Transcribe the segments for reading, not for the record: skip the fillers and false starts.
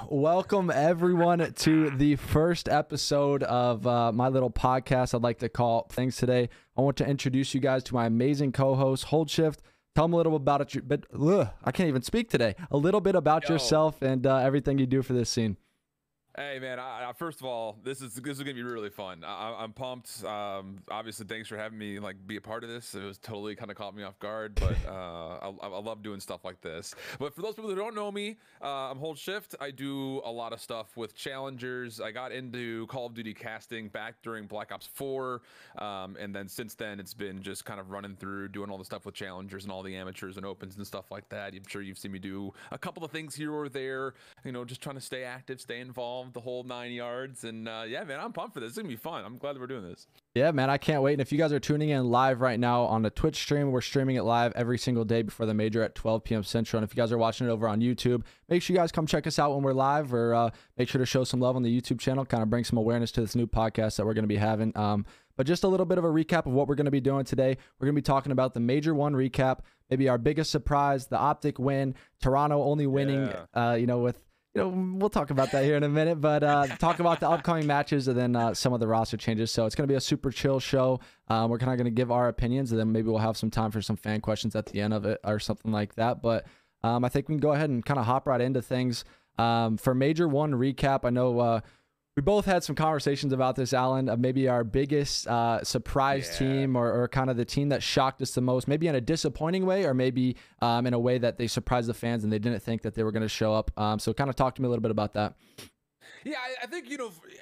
Welcome everyone to the first episode of my little podcast I'd like to call Things Today. I want to introduce you guys to my amazing co-host, Hold Shift. Tell them a little about it, but I can't even speak today. A little bit about yourself and everything you do for this scene. Hey man, first of all, this is gonna be really fun. I'm pumped. Obviously, thanks for having me be a part of this. It was totally kind of caught me off guard, but I love doing stuff like this. But for those people who don't know me, I'm Hold Shift. I do a lot of stuff with challengers. I got into Call of Duty casting back during Black Ops 4, and then since then it's been just kind of running through doing all the stuff with challengers and all the amateurs and opens and stuff like that. I'm sure you've seen me do a couple of things here or there. You know, just trying to stay active, stay involved, the whole 9 yards. And yeah, man, I'm pumped for this. It's gonna be fun. I'm glad that we're doing this. Yeah, man, I can't wait. And if you guys are tuning in live right now on the Twitch stream, we're streaming it live every single day before the major at 12 p.m. Central. And if you guys are watching it over on YouTube, make sure you guys come check us out when we're live, or make sure to show some love on the YouTube channel, kind of bring some awareness to this new podcast that we're going to be having. But just a little bit of a recap of what we're going to be doing today. We're going to be talking about the Major 1 recap, maybe our biggest surprise, the Optic win, Toronto only winning, we'll talk about that here in a minute, but talk about the upcoming matches and then some of the roster changes. So it's going to be a super chill show. We're kind of going to give our opinions, and then maybe we'll have some time for some fan questions at the end of it or something like that. But I think we can go ahead and kind of hop right into things. For Major 1 recap, I know we both had some conversations about this, Alan, of maybe our biggest surprise team or kind of the team that shocked us the most, maybe in a disappointing way or maybe in a way that they surprised the fans and they didn't think that they were going to show up. So kind of talk to me a little bit about that. Yeah, I think,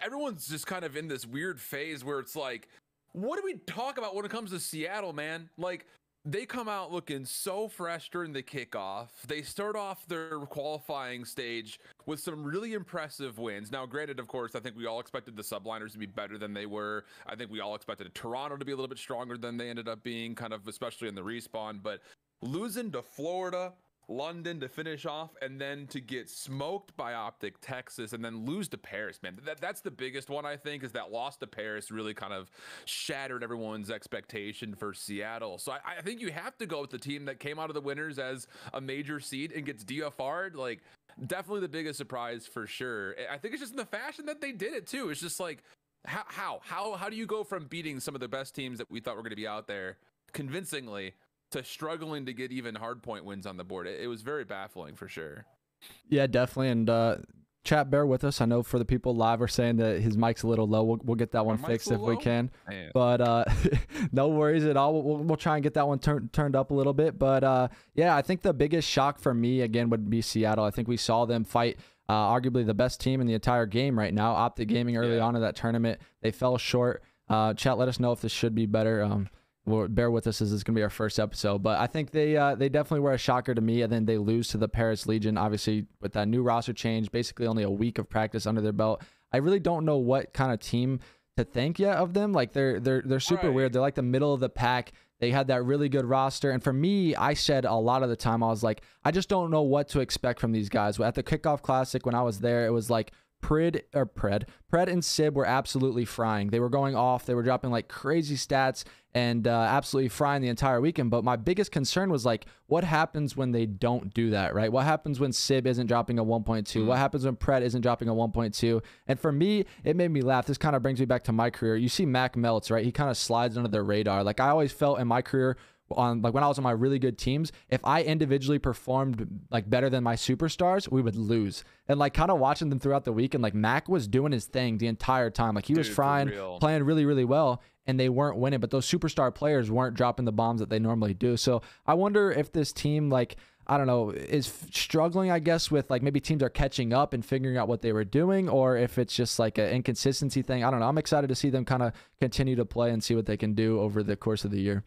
everyone's just kind of in this weird phase where it's like, what do we talk about when it comes to Seattle, man? Like, they come out looking so fresh during the kickoff. They start off their qualifying stage with some really impressive wins. Now, granted, of course, I think we all expected the subliners to be better than they were. I think we all expected Toronto to be a little bit stronger than they ended up being, kind of especially in the respawn. But losing to Florida, London to finish off, and then to get smoked by Optic, Texas, and then lose to Paris, man. That's the biggest one, I think, is that loss to Paris really kind of shattered everyone's expectation for Seattle. So I think you have to go with the team that came out of the winners as a major seed and gets DFR'd. Like, definitely the biggest surprise for sure. I think it's just in the fashion that they did it too. It's just like, how do you go from beating some of the best teams that we thought were going to be out there convincingly to struggling to get even hardpoint wins on the board? It was very baffling for sure. Yeah, definitely. And chat, bear with us. I know for the people live are saying that his mic's a little low. We'll get that one fixed if we can. Man. But no worries at all. We'll try and get that one turned up a little bit. But yeah, I think the biggest shock for me, again, would be Seattle. I think we saw them fight arguably the best team in the entire game right now, Optic Gaming, early on in that tournament. They fell short. Chat, let us know if this should be better. Well, bear with us as this is going to be our first episode, but I think they definitely were a shocker to me, and then they lose to the Paris Legion, obviously with that new roster change, basically only a week of practice under their belt. I really don't know what kind of team to think yet of them. Like they're super weird. They're like the middle of the pack. They had that really good roster, and for me, I said a lot of the time, I was like, I just don't know what to expect from these guys. At the Kickoff Classic when I was there, it was like Pred and Sib were absolutely frying. They were going off. They were dropping like crazy stats and absolutely frying the entire weekend. But my biggest concern was like, what happens when they don't do that, right? What happens when Sib isn't dropping a 1.2? What happens when Pred isn't dropping a 1.2? And for me, it made me laugh. This kind of brings me back to my career. You see Mac Melts, right? He kind of slides under the radar. Like I always felt in my career, on like when I was on my really good teams, if I individually performed like better than my superstars, we would lose. And like kind of watching them throughout the week, and like Mac was doing his thing the entire time. Like he was frying, playing really, really well, and they weren't winning, but those superstar players weren't dropping the bombs that they normally do. So I wonder if this team, like, I don't know, is struggling, I guess, with like maybe teams are catching up and figuring out what they were doing, or if it's just like an inconsistency thing. I don't know. I'm excited to see them kind of continue to play and see what they can do over the course of the year.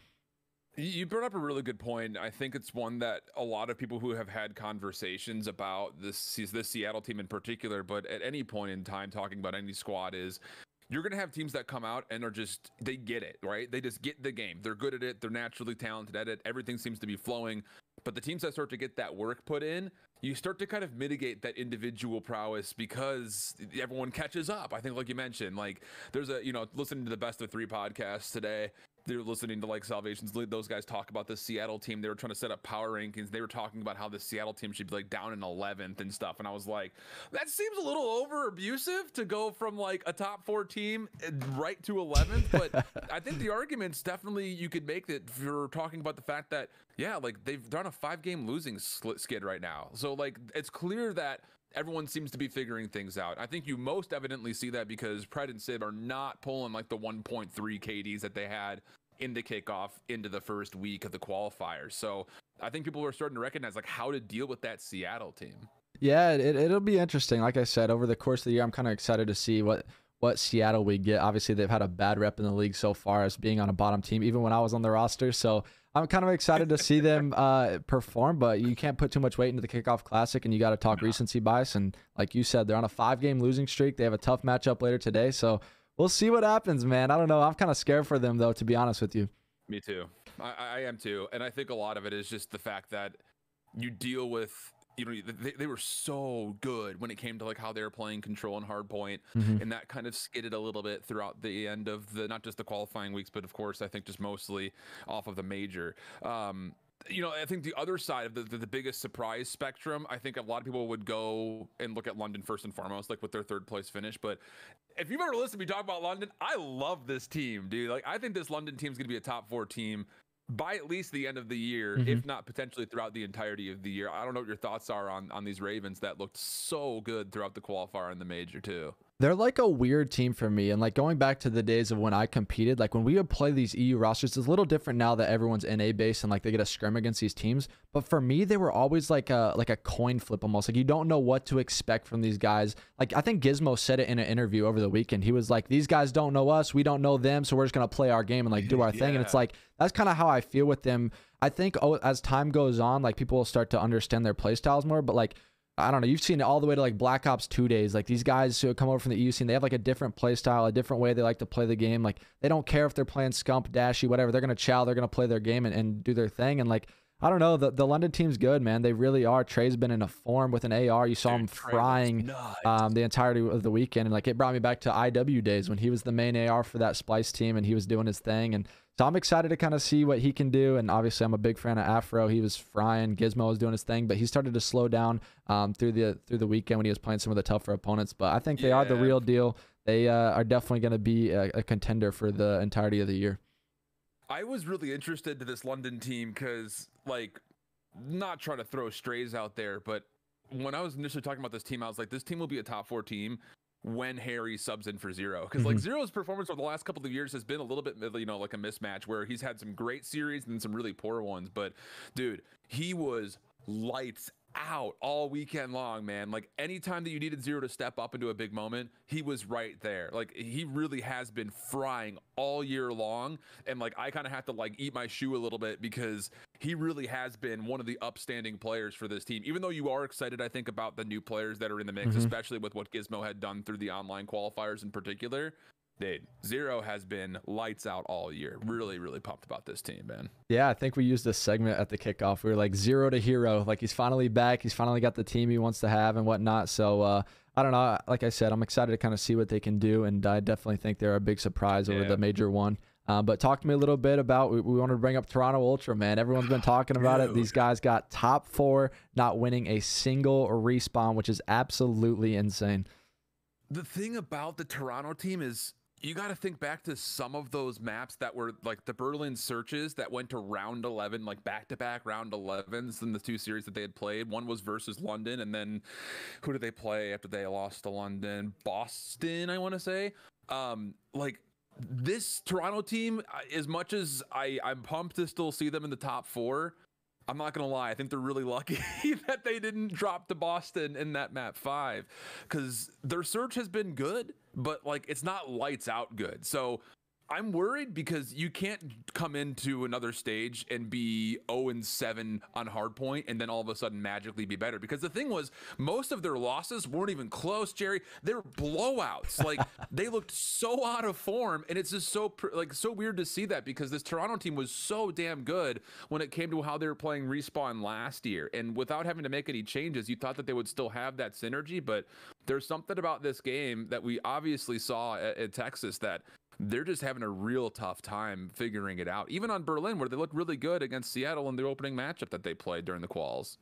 You brought up a really good point. I think it's one that a lot of people who have had conversations about this Seattle team in particular, but at any point in time talking about any squad, is you're going to have teams that come out and are just, they get it, right? They just get the game. They're good at it. They're naturally talented at it. Everything seems to be flowing. But the teams that start to get that work put in, you start to kind of mitigate that individual prowess because everyone catches up. I think, like you mentioned, like there's a, listening to the Best of 3 podcast today, they're listening to like Salvation's Lead, those guys talk about the Seattle team. They were trying to set up power rankings. They were talking about how the Seattle team should be like down in 11th and stuff. And I was like, that seems a little over abusive to go from like a top 4 team right to 11th. But I think the arguments definitely you could make that if you're talking about the fact that, yeah, like they've done a 5-game losing skid right now. So like, it's clear that everyone seems to be figuring things out. I think you most evidently see that because Pred and Sib are not pulling like the 1.3 KDs that they had in the kickoff into the first week of the qualifiers. So I think people are starting to recognize like how to deal with that Seattle team. Yeah, it'll be interesting. Like I said, over the course of the year, I'm kind of excited to see what Seattle we get. Obviously, they've had a bad rep in the league so far as being on a bottom team, even when I was on the roster. So I'm kind of excited to see them perform, but you can't put too much weight into the Kickoff Classic, and you got to talk recency bias. And like you said, they're on a 5-game losing streak. They have a tough matchup later today, so we'll see what happens, man. I don't know. I'm kind of scared for them, though, to be honest with you. Me too. I am too. And I think a lot of it is just the fact that you deal with, you know, they were so good when it came to like how they were playing control and hard point, and that kind of skidded a little bit throughout the end of the, not just the qualifying weeks, but of course I think just mostly off of the major. You know, I think the other side of the biggest surprise spectrum, I think a lot of people would go and look at London first and foremost, like with their 3rd place finish. But if you've ever listened to me talk about London, I love this team, dude. Like I think this London team is going to be a top 4 team by at least the end of the year, if not potentially throughout the entirety of the year. I don't know what your thoughts are on these Ravens that looked so good throughout the qualifier and the major too. They're like a weird team for me. And like going back to the days of when I competed, like when we would play these EU rosters, it's a little different now that everyone's NA based and like they get a scrim against these teams. But for me, they were always like a coin flip almost. Like you don't know what to expect from these guys. Like I think Gizmo said it in an interview over the weekend. He was like, these guys don't know us. We don't know them. So we're just going to play our game and like do our thing. And it's like, that's kind of how I feel with them. I think as time goes on, like people will start to understand their play styles more. But like, I don't know, you've seen it all the way to like Black Ops 2 days. Like these guys who come over from the EU scene, they have like a different play style, a different way they like to play the game. Like they don't care if they're playing Scump, Dashy, whatever. They're going to chow, they're going to play their game and do their thing. And like, I don't know, the London team's good, man. They really are. Trey's been in a form with an AR. You saw him frying the entirety of the weekend. And like it brought me back to IW days when he was the main AR for that Splice team and he was doing his thing. And so I'm excited to kind of see what he can do. And obviously I'm a big fan of Afro. He was frying, Gizmo was doing his thing, but he started to slow down through the weekend when he was playing some of the tougher opponents. But I think they are the real deal. They are definitely going to be a contender for the entirety of the year. I was really interested to this London team because, like, not trying to throw strays out there, but when I was initially talking about this team, I was like, this team will be a top 4 team when Harry subs in for Zero. Because, like, Zero's performance over the last couple of years has been a little bit, you know, like a mismatch where he's had some great series and some really poor ones. But, dude, he was lights out all weekend long, man. Like anytime that you needed Zero to step up into a big moment, he was right there. Like he really has been frying all year long, and like I kind of have to like eat my shoe a little bit because he really has been one of the upstanding players for this team. Even though you are excited, I think, about the new players that are in the mix, especially with what Gizmo had done through the online qualifiers in particular. Dude, Zero has been lights out all year. Really, really pumped about this team, man. Yeah, I think we used this segment at the kickoff. We were like Zero to Hero. Like he's finally back. He's finally got the team he wants to have and whatnot. So I don't know. Like I said, I'm excited to kind of see what they can do. And I definitely think they're a big surprise over the major one. But talk to me a little bit about, we wanted to bring up Toronto Ultra, man. Everyone's been talking about it. These guys got top 4, not winning a single respawn, which is absolutely insane. The thing about the Toronto team is, you got to think back to some of those maps that were like the Berlin searches that went to round 11, like back-to-back round 11s in the 2 series that they had played. One was versus London, and then who did they play after they lost to London? Boston, I want to say. Like this Toronto team, as much as I'm pumped to still see them in the top 4, I'm not going to lie. I think they're really lucky that they didn't drop to Boston in that map 5, because their search has been good, but like it's not lights out good. So I'm worried because you can't come into another stage and be 0-7 on hardpoint and then all of a sudden magically be better. Because the thing was, most of their losses weren't even close, Jerry. They were blowouts. Like they looked so out of form, and it's just so weird to see that, because this Toronto team was so damn good when it came to how they were playing Respawn last year. And without having to make any changes, you thought that they would still have that synergy. But there's something about this game that we obviously saw at Texas that they're just having a real tough time figuring it out. Even on Berlin, where they looked really good against Seattle in the opening matchup that they played during the quals.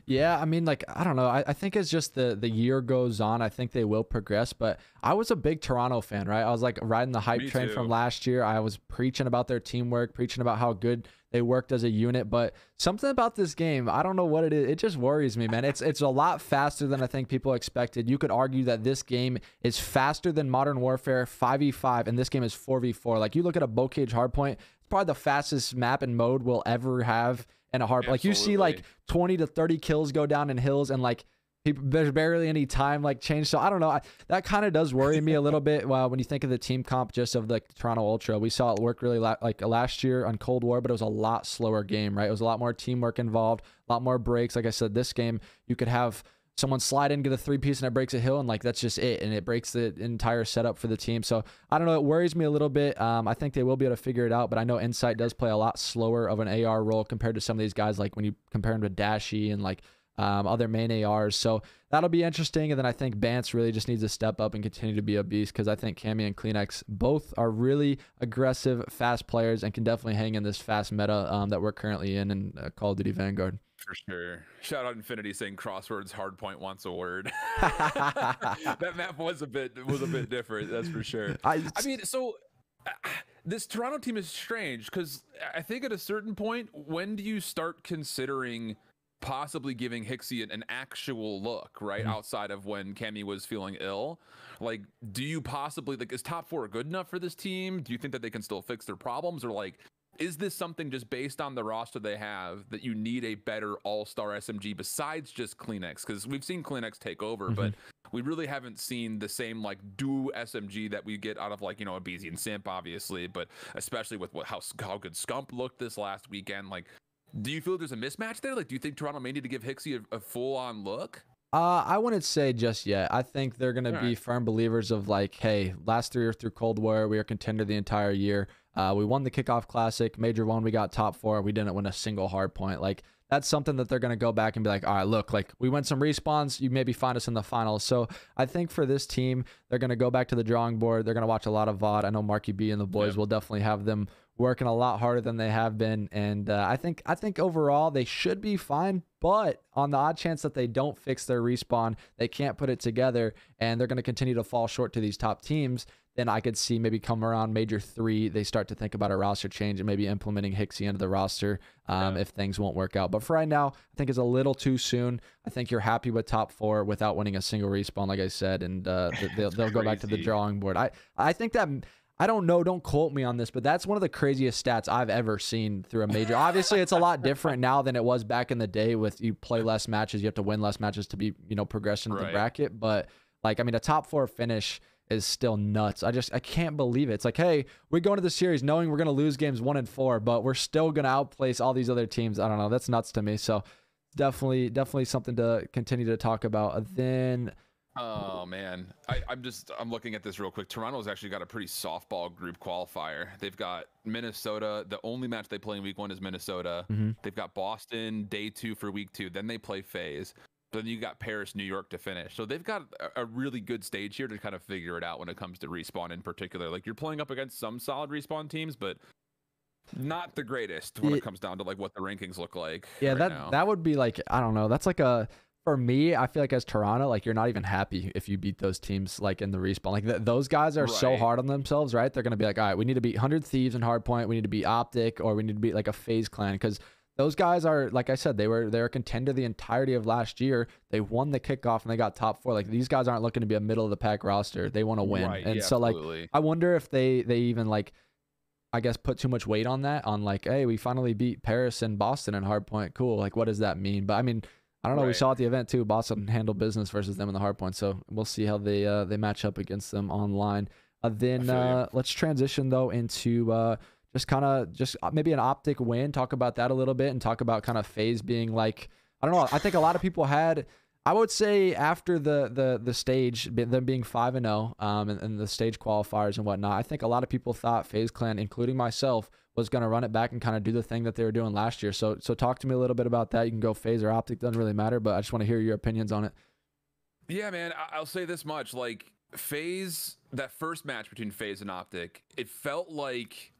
Yeah, I mean, like, I don't know. I think as just the year goes on, I think they will progress. But I was a big Toronto fan, right? I was like riding the hype train from last year. I was preaching about their teamwork, preaching about how good they worked as a unit. But something about this game, I don't know what it is. It just worries me, man. It's a lot faster than I think people expected. You could argue that this game is faster than Modern Warfare 5v5, and this game is 4v4. Like, you look at a bow cage hardpoint, it's probably the fastest map and mode we'll ever have. And a hard, like, you see like 20 to 30 kills go down in hills, and like there's barely any time like change. So I don't know. That kind of does worry me a little bit. When you think of the team comp just of the Toronto Ultra, we saw it work really like last year on Cold War, but it was a lot slower game, right? It was a lot more teamwork involved, a lot more breaks. Like I said, this game you could have someone slide in, get a 3-piece, and it breaks a hill, and like that's just it, and it breaks the entire setup for the team. So I don't know, it worries me a little bit. I think they will be able to figure it out, but I know Insight does play a lot slower of an AR role compared to some of these guys, like when you compare him to Dashy and like other main ARs. So that'll be interesting. And then I think Bance really just needs to step up and continue to be a beast, because I think Cammy and Kleenex both are really aggressive, fast players and can definitely hang in this fast meta that we're currently in Call of Duty Vanguard. For sure. Shout out Infinity saying crosswords hardpoint wants a word. That map was a bit different, that's for sure. I mean, so this Toronto team is strange, because I think at a certain point, when do you start considering possibly giving Hixie an actual look, right? Outside of when Cammy was feeling ill? Like, do you possibly, like, is top 4 good enough for this team? Do you think that they can still fix their problems? Or like, is this something just based on the roster they have that you need a better all-star SMG besides just Kleenex? Because we've seen Kleenex take over, but we really haven't seen the same like duo SMG that we get out of, like, you know, a BZ and Simp, obviously, but especially with how good Scump looked this last weekend. Like, do you feel there's a mismatch there? Like, do you think Toronto may need to give Hixie a full-on look? I wouldn't say just yet. I think they're going to be firm believers of like, hey, last year through Cold War, we were contender the entire year. We won the Kickoff Classic, Major 1, we got top 4. We didn't win a single hard point. Like, that's something that they're going to go back and be like, all right, look, like, we went some respawns, you maybe find us in the finals. So I think for this team, they're going to go back to the drawing board. They're going to watch a lot of VOD. I know Marky B and the boys will definitely have them working a lot harder than they have been. And I think overall they should be fine, but on the odd chance that they don't fix their respawn, they can't put it together, and they're going to continue to fall short to these top teams, then I could see maybe come around Major 3, they start to think about a roster change and maybe implementing Hixie into the roster if things won't work out. But for right now, I think it's a little too soon. I think you're happy with top 4 without winning a single respawn, like I said, and they'll go back to the drawing board. I think that... I don't know, don't quote me on this, but that's one of the craziest stats I've ever seen through a major. Obviously, it's a lot different now than it was back in the day with you play less matches, you have to win less matches to be, you know, progression to the bracket. But like, I mean, a top 4 finish is still nuts. I can't believe it. It's like, hey, we go into the series knowing we're going to lose games 1 and 4, but we're still going to outplace all these other teams. I don't know. That's nuts to me. So definitely something to continue to talk about. Then... Oh man, I'm looking at this real quick. Toronto's actually got a pretty softball group qualifier. They've got Minnesota. The only match they play in week 1 is Minnesota. They've got Boston day 2 for week 2. Then they play FaZe. Then you got Paris, New York to finish. So they've got a really good stage here to kind of figure it out when it comes to respawn in particular. Like, you're playing up against some solid respawn teams, but not the greatest when it comes down to like what the rankings look like. Yeah, that would be like, I don't know. That's like a... For me, I feel like as Toronto, like, you're not even happy if you beat those teams like in the respawn. Like those guys are so hard on themselves, right? They're gonna be like, all right, we need to beat 100 Thieves in Hardpoint. We need to beat Optic, or we need to beat like a FaZe clan, because those guys are, like I said, they're a contender the entirety of last year. They won the kickoff and they got top 4. Like, these guys aren't looking to be a middle of the pack roster. They want to win, and so absolutely. Like, I wonder if they even like, I guess, put too much weight on that. On like, hey, we finally beat Paris and Boston in Hardpoint. Cool. Like, what does that mean? But I mean, I don't know. We saw at the event too, Boston handled business versus them in the hardpoint. So we'll see how they match up against them online. Then let's transition though into just maybe an Optic win. Talk about that a little bit, and talk about kind of FaZe being like, I don't know. I think a lot of people had, I would say, after the stage, them being 5-0 and the stage qualifiers and whatnot, I think a lot of people thought FaZe Clan, including myself, was going to run it back and kind of do the thing that they were doing last year. So talk to me a little bit about that. You can go FaZe or Optic, doesn't really matter, but I just want to hear your opinions on it. Yeah, man, I'll say this much. Like, FaZe, that first match between FaZe and Optic, it felt like,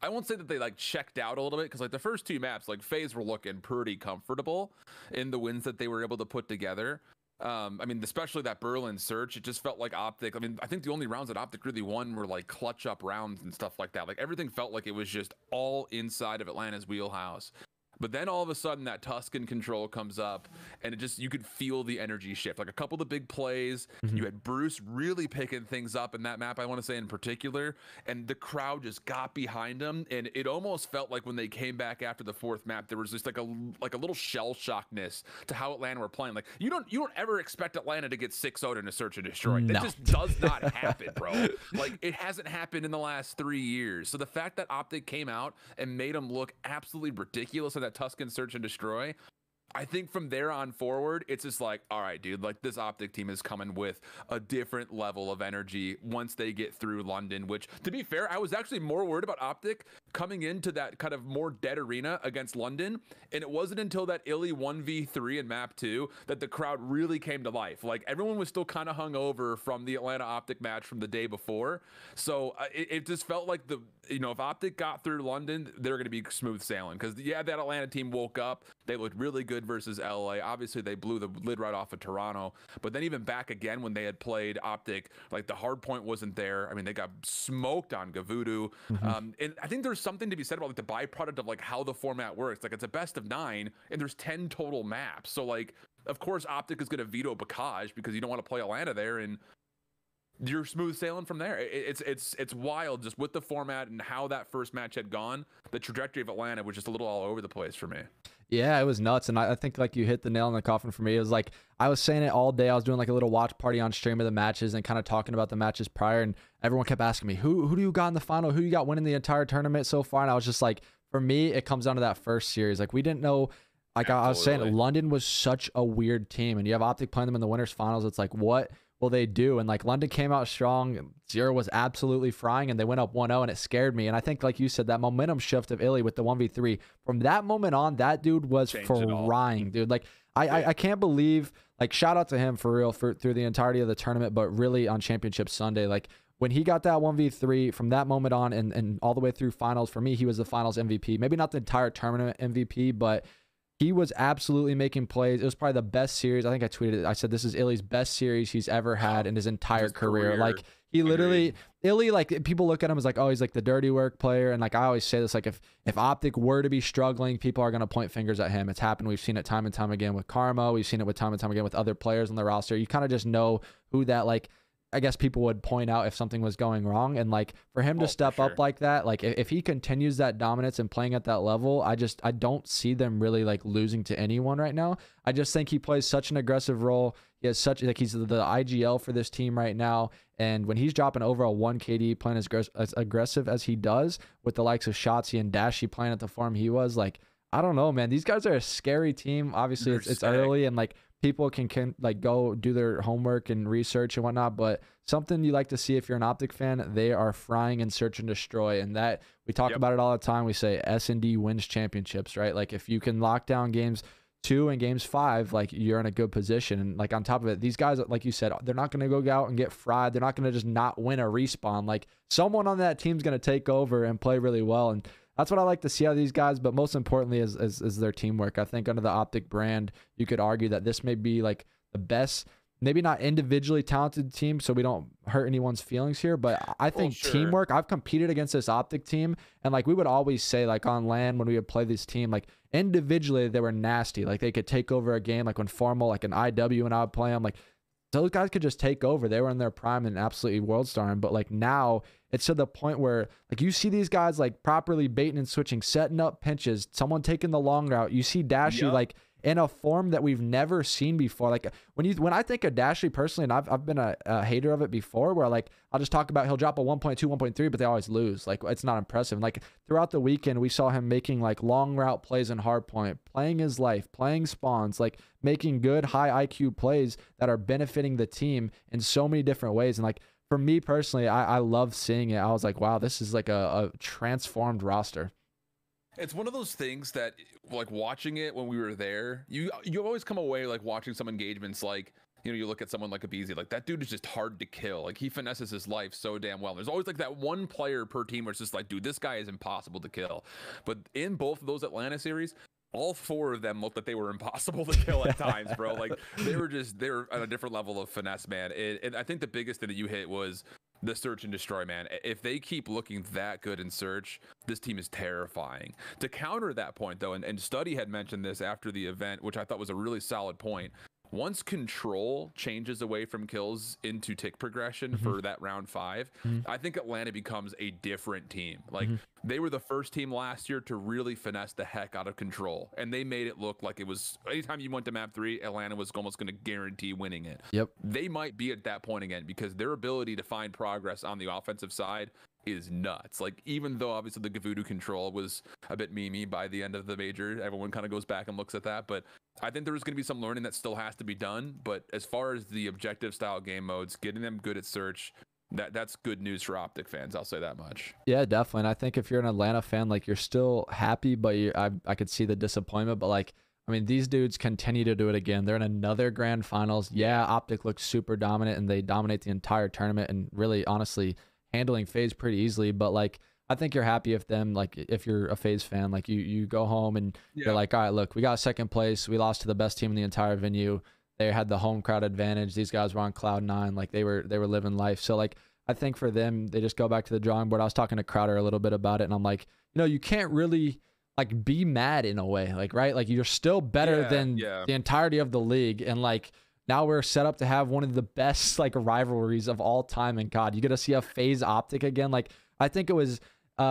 I won't say that they like checked out a little bit, because like the first two maps, like FaZe were looking pretty comfortable in the wins that they were able to put together. I mean, especially that Berlin search, it just felt like Optic. I mean, I think the only rounds that Optic really won were like clutch up rounds and stuff like that. Like everything felt like it was just all inside of Atlanta's wheelhouse. But then all of a sudden that Tuscan control comes up, and it just, you could feel the energy shift. Like a couple of the big plays, you had Bruce really picking things up in that map, I want to say in particular, and the crowd just got behind him. And it almost felt like when they came back after the fourth map, there was just like a little shell shockness to how Atlanta were playing. Like you don't ever expect Atlanta to get 6-0'd in a search and destroy. No. That just does not happen, bro. Like it hasn't happened in the last 3 years. So the fact that Optic came out and made them look absolutely ridiculous on that Tuscan search and destroy, I think from there on forward, it's just like, all right, dude, like this Optic team is coming with a different level of energy once they get through London, which to be fair, I was actually more worried about Optic coming into that kind of more dead arena against London. And it wasn't until that Illy 1v3 in map 2 that the crowd really came to life. Like everyone was still kind of hung over from the Atlanta Optic match from the day before. So it just felt like if Optic got through London, they're going to be smooth sailing. Because yeah, that Atlanta team woke up, they looked really good versus LA. Obviously they blew the lid right off of Toronto, but then even back again when they had played Optic, like the hard point wasn't there. I mean, they got smoked on Gavudu. And I think there's something to be said about like the byproduct of like how the format works. Like it's a best of 9 and there's 10 total maps. So like, of course Optic is going to veto Bacage because you don't want to play Atlanta there, and you're smooth sailing from there. It's wild just with the format and how that first match had gone. The trajectory of Atlanta was just a little all over the place for me. Yeah, it was nuts. And I think like you hit the nail in the coffin for me. It was like, I was saying it all day. I was doing like a little watch party on stream of the matches and kind of talking about the matches prior. And everyone kept asking me, who do you got in the final? Who you got winning the entire tournament so far? And I was just like, for me, it comes down to that first series. Like we didn't know, like I was saying, London was such a weird team. And you have Optic playing them in the winners finals. It's like, what will they do? And like London came out strong. Zero was absolutely frying and they went up 1-0 and it scared me. And I think like you said, that momentum shift of Illy with the 1v3, from that moment on, that dude was frying, dude. Like I can't believe, like shout out to him for real through the entirety of the tournament, but really on Championship Sunday, like when he got that 1v3 from that moment on and all the way through finals, for me, he was the finals MVP. Maybe not the entire tournament MVP, but he was absolutely making plays. It was probably the best series. I think I tweeted it. I said, this is Illy's best series he's ever had in his entire career. Like he literally, Illy, like people look at him as like, oh, he's like the dirty work player. And like, I always say this, like if Optic were to be struggling, people are going to point fingers at him. It's happened. We've seen it time and time again with Karma. We've seen it with time and time again with other players on the roster. You kind of just know who that, like, I guess people would point out if something was going wrong. And like for him to step up like that, like if he continues that dominance and playing at that level, I don't see them really like losing to anyone right now. I just think he plays such an aggressive role. He has such, like he's the IGL for this team right now. And when he's dropping over a 1 KD playing as aggressive as he does with the likes of Shotzi and Dashy playing at the form he was, like, I don't know, man. These guys are a scary team. Obviously it's early and like people can like go do their homework and research and whatnot, but something you like to see if you're an Optic fan, they are frying in search and destroy. And that we talk about it all the time. We say S&D wins championships, right? Like if you can lock down games 2 and games 5, like you're in a good position. And like on top of it, these guys, like you said, they're not going to go out and get fried. They're not going to just not win a respawn. Like someone on that team's going to take over and play really well. And that's what I like to see out of these guys, but most importantly is their teamwork. I think under the Optic brand, you could argue that this may be like the best, maybe not individually talented team, so we don't hurt anyone's feelings here, but I think teamwork, I've competed against this Optic team, and like we would always say, like on LAN when we would play this team, like individually they were nasty. Like they could take over a game, like when Formal, like an IW and I would play them, like those guys could just take over. They were in their prime and absolutely world starring. But like now it's to the point where like you see these guys like properly baiting and switching, setting up pinches, someone taking the long route. You see Dashy like in a form that we've never seen before. Like when I think of Dashley personally, and I've been a hater of it before, where like I'll just talk about he'll drop a 1.2, 1.3, but they always lose. Like it's not impressive. And like throughout the weekend, we saw him making like long route plays in hardpoint, playing his life, playing spawns, like making good high IQ plays that are benefiting the team in so many different ways. And like for me personally, I love seeing it. I was like, wow, this is like a transformed roster. It's one of those things that like watching it when we were there, you always come away like watching some engagements like you look at someone like Abizi, like that dude is just hard to kill. Like he finesses his life so damn well. There's always like that one player per team where it's just like, dude, this guy is impossible to kill. But in both of those Atlanta series, all 4 of them looked like they were impossible to kill at times, bro. Like they were on a different level of finesse, man. And I think the biggest thing that you hit was the search and destroy, man. If they keep looking that good in search, this team is terrifying. To counter that point, though, and Studdy had mentioned this after the event, which I thought was a really solid point. Once control changes away from kills into tick progression for that round 5, I think Atlanta becomes a different team. Like they were the first team last year to really finesse the heck out of control, and they made it look like it was anytime you went to map 3, Atlanta was almost going to guarantee winning it. Yep. They might be at that point again because their ability to find progress on the offensive side is nuts. Like even though obviously the Gavudu control was a bit memey by the end of the major, everyone kind of goes back and looks at that, but I think there's going to be some learning that still has to be done. But as far as the objective style game modes, getting them good at search, that's good news for Optic fans. I'll say that much. Yeah, definitely. And I think if you're an Atlanta fan, like you're still happy, but I could see the disappointment. But like, I mean, these dudes continue to do it again. They're in another grand finals. Yeah, Optic looks super dominant and they dominate the entire tournament and really, honestly, handling FaZe pretty easily. But like, I think you're happy if them, like if you're a FaZe fan, like you go home and you're like, all right, look, we got 2nd place. We lost to the best team in the entire venue. They had the home crowd advantage. These guys were on cloud 9. Like they were living life. So like, I think for them, they just go back to the drawing board. I was talking to Crowder a little bit about it, and I'm like, you can't really like be mad in a way, like, right? Like you're still better than the entirety of the league. And like, now we're set up to have one of the best like rivalries of all time. And God, you get to see a FaZe Optic again. Like I think it was,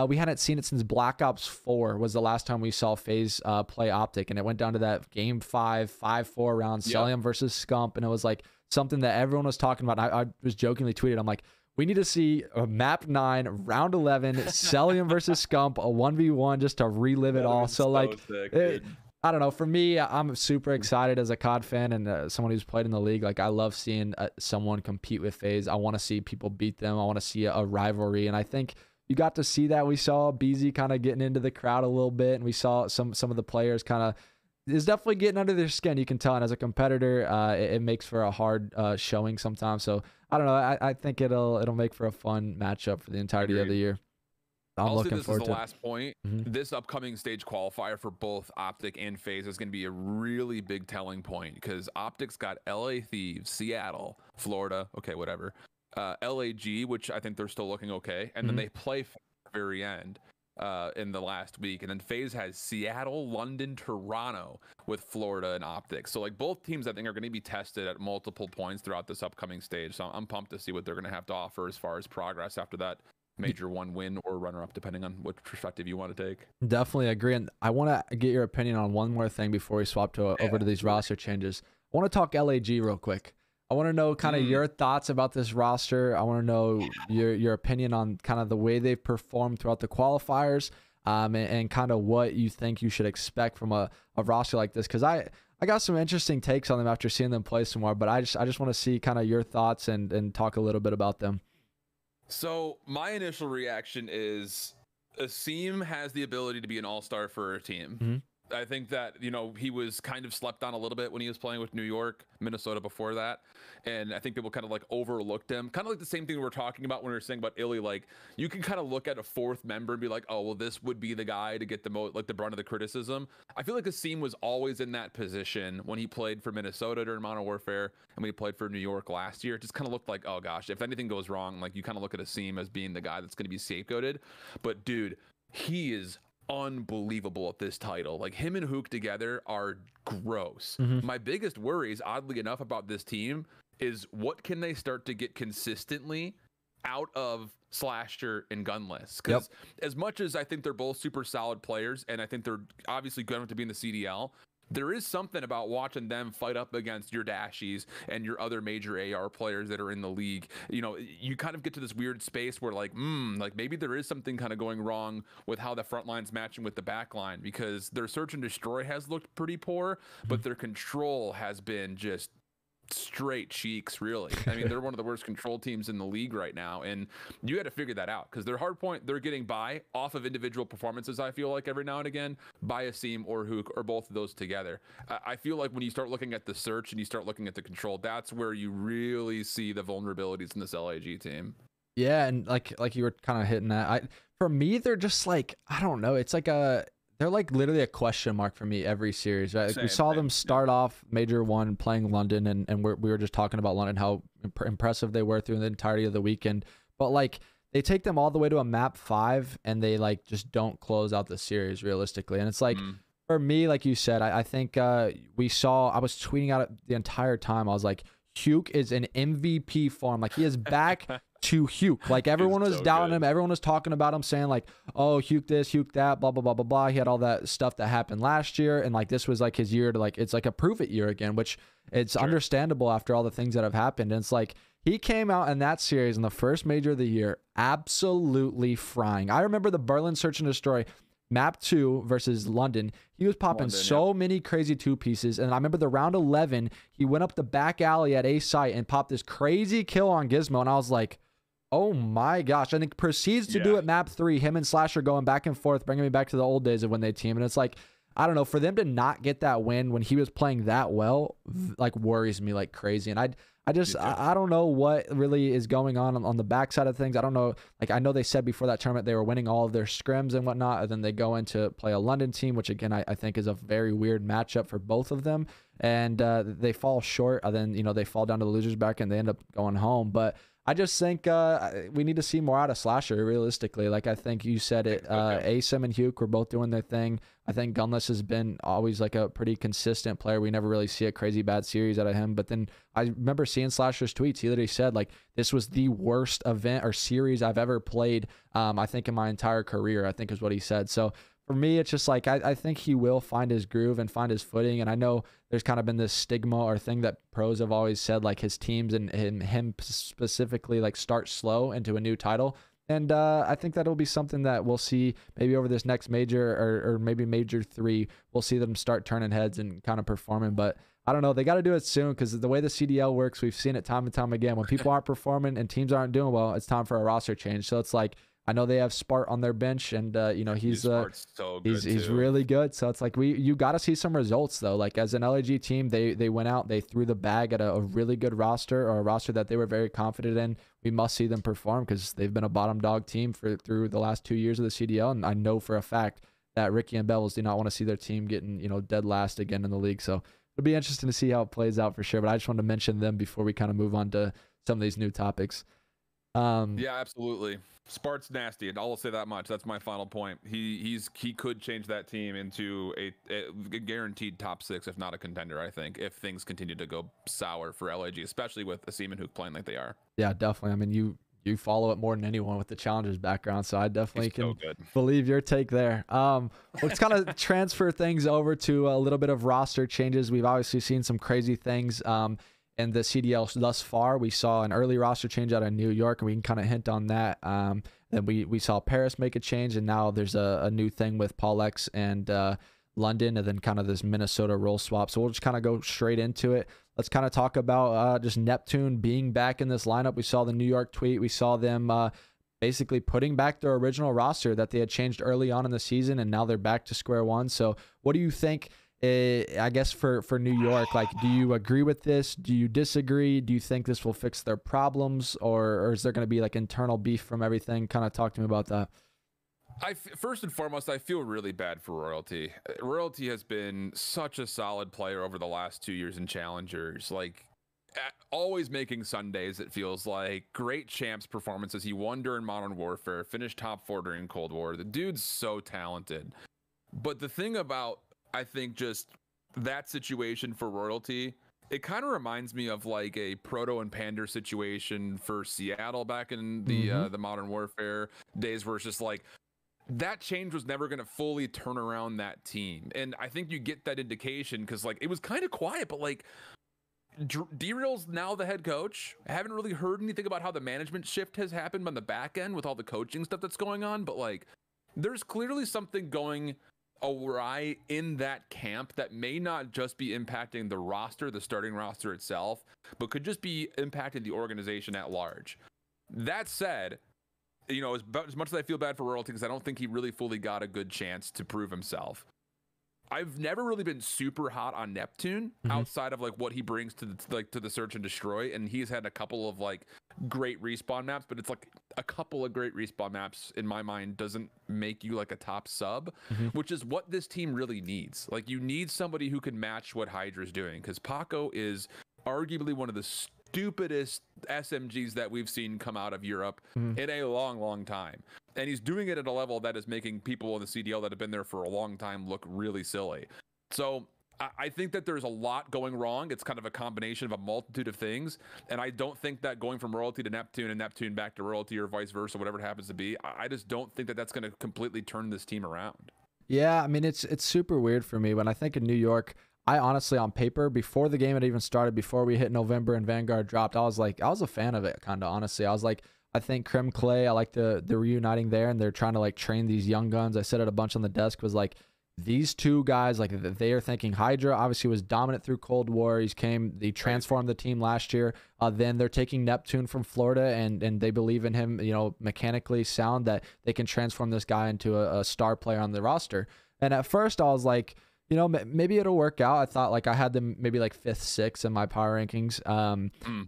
we hadn't seen it since Black Ops 4 was the last time we saw FaZe play Optic. And it went down to that game 5-4 round, Celium versus Scump. And it was like something that everyone was talking about. I was jokingly tweeted, I'm like, we need to see a map 9, round 11, Celium versus Scump, a 1v1 just to relive it all. So like, sick, I don't know. For me, I'm super excited as a COD fan and someone who's played in the league. Like I love seeing someone compete with FaZe. I want to see people beat them. I want to see a rivalry. And I think you got to see that. We saw BZ kind of getting into the crowd a little bit, and we saw some of the players kind of is definitely getting under their skin. You can tell, and as a competitor, it makes for a hard showing sometimes. So I don't know. I think it'll make for a fun matchup for the entirety of the year. I'm looking forward to it. This is the last point. This upcoming stage qualifier for both Optic and FaZe is going to be a really big telling point because Optic's got LA Thieves, Seattle, Florida, okay, whatever, LAG, which I think they're still looking okay, and then they play at the very end in the last week, and then FaZe has Seattle, London, Toronto with Florida and Optic. So like both teams I think are going to be tested at multiple points throughout this upcoming stage. So I'm pumped to see what they're going to have to offer as far as progress after that major 1 win or runner-up, depending on what perspective you want to take. Definitely agree. And I want to get your opinion on one more thing before we swap to over to these roster changes. I want to talk LAG real quick. I want to know kind of your thoughts about this roster. I want to know your opinion on kind of the way they've performed throughout the qualifiers, and kind of what you think you should expect from a roster like this. Because I got some interesting takes on them after seeing them play some more, but I just want to see kind of your thoughts and talk a little bit about them. So my initial reaction is Asim has the ability to be an all-star for a team. I think that, he was kind of slept on a little bit when he was playing with New York, Minnesota before that. And I think people kind of like overlooked him. Kind of like the same thing we were talking about when we were saying about Illy. Like you can kind of look at a 4th member and be like, oh, well, this would be the guy to get the the brunt of the criticism. I feel like Asim was always in that position when he played for Minnesota during Modern Warfare and when he played for New York last year. It just kind of looked like, oh gosh, if anything goes wrong, like you kind of look at Asim as being the guy that's going to be scapegoated. But dude, he is unbelievable at this title. Like him and Hook together are gross. My biggest worries, oddly enough, about this team is what can they start to get consistently out of Slasher and Gunless? Because as much as I think they're both super solid players, and I think they're obviously going to be in the CDL, there is something about watching them fight up against your Dashies and your other major AR players that are in the league. You kind of get to this weird space where like maybe there is something kind of going wrong with how the front line's matching with the back line, because their search and destroy has looked pretty poor, but their control has been just straight cheeks, really. I mean, they're one of the worst control teams in the league right now, and you got to figure that out, because their hard point, they're getting by off of individual performances, I feel like, every now and again, by Asim or Hook, or both of those together. I feel like when you start looking at the search and you start looking at the control, that's where you really see the vulnerabilities in this LAG team. Yeah, and like you were kind of hitting that. For me, they're just like, I don't know. It's like they're like literally a question mark for me every series, right? Like we saw them start off Major 1 playing London, and we were just talking about London, how impressive they were through the entirety of the weekend. But like they take them all the way to a map 5, and they like just don't close out the series realistically. And it's like, for me, like you said, I think I was tweeting out the entire time. I was like, Hugh is in MVP form. Like he is back to Hugh. Like everyone was doubting him. Everyone was talking about him, saying like, oh, Hugh this, Hugh that, blah, blah, blah, blah, blah. He had all that stuff that happened last year. And like, this was like his year to like, it's like a prove it year again, which it's understandable after all the things that have happened. And it's like, he came out in that series in the first major of the year, absolutely frying. I remember the Berlin Search and Destroy map 2 versus London. He was popping many crazy 2-pieces. And I remember the round 11, he went up the back alley at A site and popped this crazy kill on Gizmo. And I was like, oh my gosh. And it proceeds to do it map 3. Him and Slasher going back and forth, bringing me back to the old days of when they team. And it's like, I don't know, for them to not get that win when he was playing that well, like worries me like crazy. And I don't know what really is going on the backside of things. I don't know. Like, I know they said before that tournament they were winning all of their scrims and whatnot, and then they go in to play a London team, which again, I think is a very weird matchup for both of them. And they fall short, and then, you know, they fall down to the losers bracket and they end up going home. But I just think we need to see more out of Slasher, realistically. Like, I think you said it, Asim and Hugh were both doing their thing. I think Gunless has been always like a pretty consistent player. We never really see a crazy bad series out of him. But then I remember seeing Slasher's tweets. He literally said, like, this was the worst event or series I've ever played, I think, in my entire career, I think is what he said. So for me, it's just like, I think he will find his groove and find his footing. And I know there's kind of been this stigma or thing that pros have always said, like his teams and him specifically, like start slow into a new title. And I think that'll be something that we'll see maybe over this next major or maybe major 3. We'll see them start turning heads and kind of performing. But I don't know. They got to do it soon, because the way the CDL works, we've seen it time and time again. When people aren't performing and teams aren't doing well, it's time for a roster change. So it's like, I know they have Spart on their bench, and you know he's really good. So it's like you got to see some results though. Like as an LAG team, they went out, they threw the bag at a really good roster, or a roster that they were very confident in. We must see them perform, because they've been a bottom dog team through the last 2 years of the CDL, and I know for a fact that Ricky and Bevels do not want to see their team getting, you know, dead last again in the league. So it'll be interesting to see how it plays out for sure. But I just wanted to mention them before we kind of move on to some of these new topics. Yeah, absolutely. Spart's nasty, and I'll say that much. That's my final point. He could change that team into a guaranteed top 6, if not a contender, I think, if things continue to go sour for LAG, especially with Asim and Hook playing like they are. Yeah, definitely. I mean, you follow it more than anyone with the Challengers background, so I definitely can believe your take there. Let's kind of transfer things over to a little bit of roster changes. We've obviously seen some crazy things in the CDL thus far. We saw an early roster change out of New York, and we can kind of hint on that. Then we saw Paris make a change, and now there's a new thing with Paul X and London, and then kind of this Minnesota role swap. So we'll just kind of go straight into it. Let's kind of talk about just Neptune being back in this lineup. We saw the New York tweet. We saw them basically putting back their original roster that they had changed early on in the season, and now they're back to square one. So what do you think? I guess for New York, like, do you agree with this? Do you disagree? Do you think this will fix their problems, or is there going to be like internal beef from everything? Kind of talk to me about that. First and foremost, I feel really bad for Royalty. Royalty has been such a solid player over the last 2 years in Challengers, like always making Sundays. It feels like great champs performances. He won during Modern Warfare, finished top 4 during Cold War. The dude's so talented. But the thing about, I think, just that situation for Royalty, it kind of reminds me of like a Proto and Pander situation for Seattle back in the Modern Warfare days, where it's just like that change was never going to fully turn around that team. And I think you get that indication because like it was kind of quiet, but like D-Real's now the head coach. I haven't really heard anything about how the management shift has happened on the back end with all the coaching stuff that's going on, but like there's clearly something going awry in that camp that may not just be impacting the roster, the starting roster itself, but could just be impacting the organization at large. That said, you know, as much as I feel bad for Royalty, because I don't think he really fully got a good chance to prove himself, I've never really been super hot on Neptune outside of like what he brings to the search and destroy, and he's had a couple of like great respawn maps, but it's like a couple of great respawn maps in my mind doesn't make you like a top sub, which is what this team really needs. Like, you need somebody who can match what Hydra's doing, because Paco is arguably one of the stupidest SMGs that we've seen come out of Europe in a long time. And he's doing it at a level that is making people in the CDL that have been there for a long time look really silly. So I think that there's a lot going wrong. It's kind of a combination of a multitude of things. And I don't think that going from Royalty to Neptune and Neptune back to Royalty or vice versa, whatever it happens to be, I just don't think that that's going to completely turn this team around. Yeah, I mean, it's super weird for me. When I think of New York, I honestly, on paper, before the game had even started, before we hit November and Vanguard dropped, I was a fan of it, kind of, honestly. I was like, I think Crim Clay, I like the reuniting there, and they're trying to like train these young guns. I said it a bunch on the desk, was like, these two guys, like, they are thinking Hydra obviously was dominant through Cold War. He transformed the team last year. Then they're taking Neptune from Florida, and they believe in him, you know, mechanically sound, that they can transform this guy into a star player on the roster. And at first I was like, you know, maybe it'll work out. I thought like I had them maybe like 5th, 6th in my power rankings.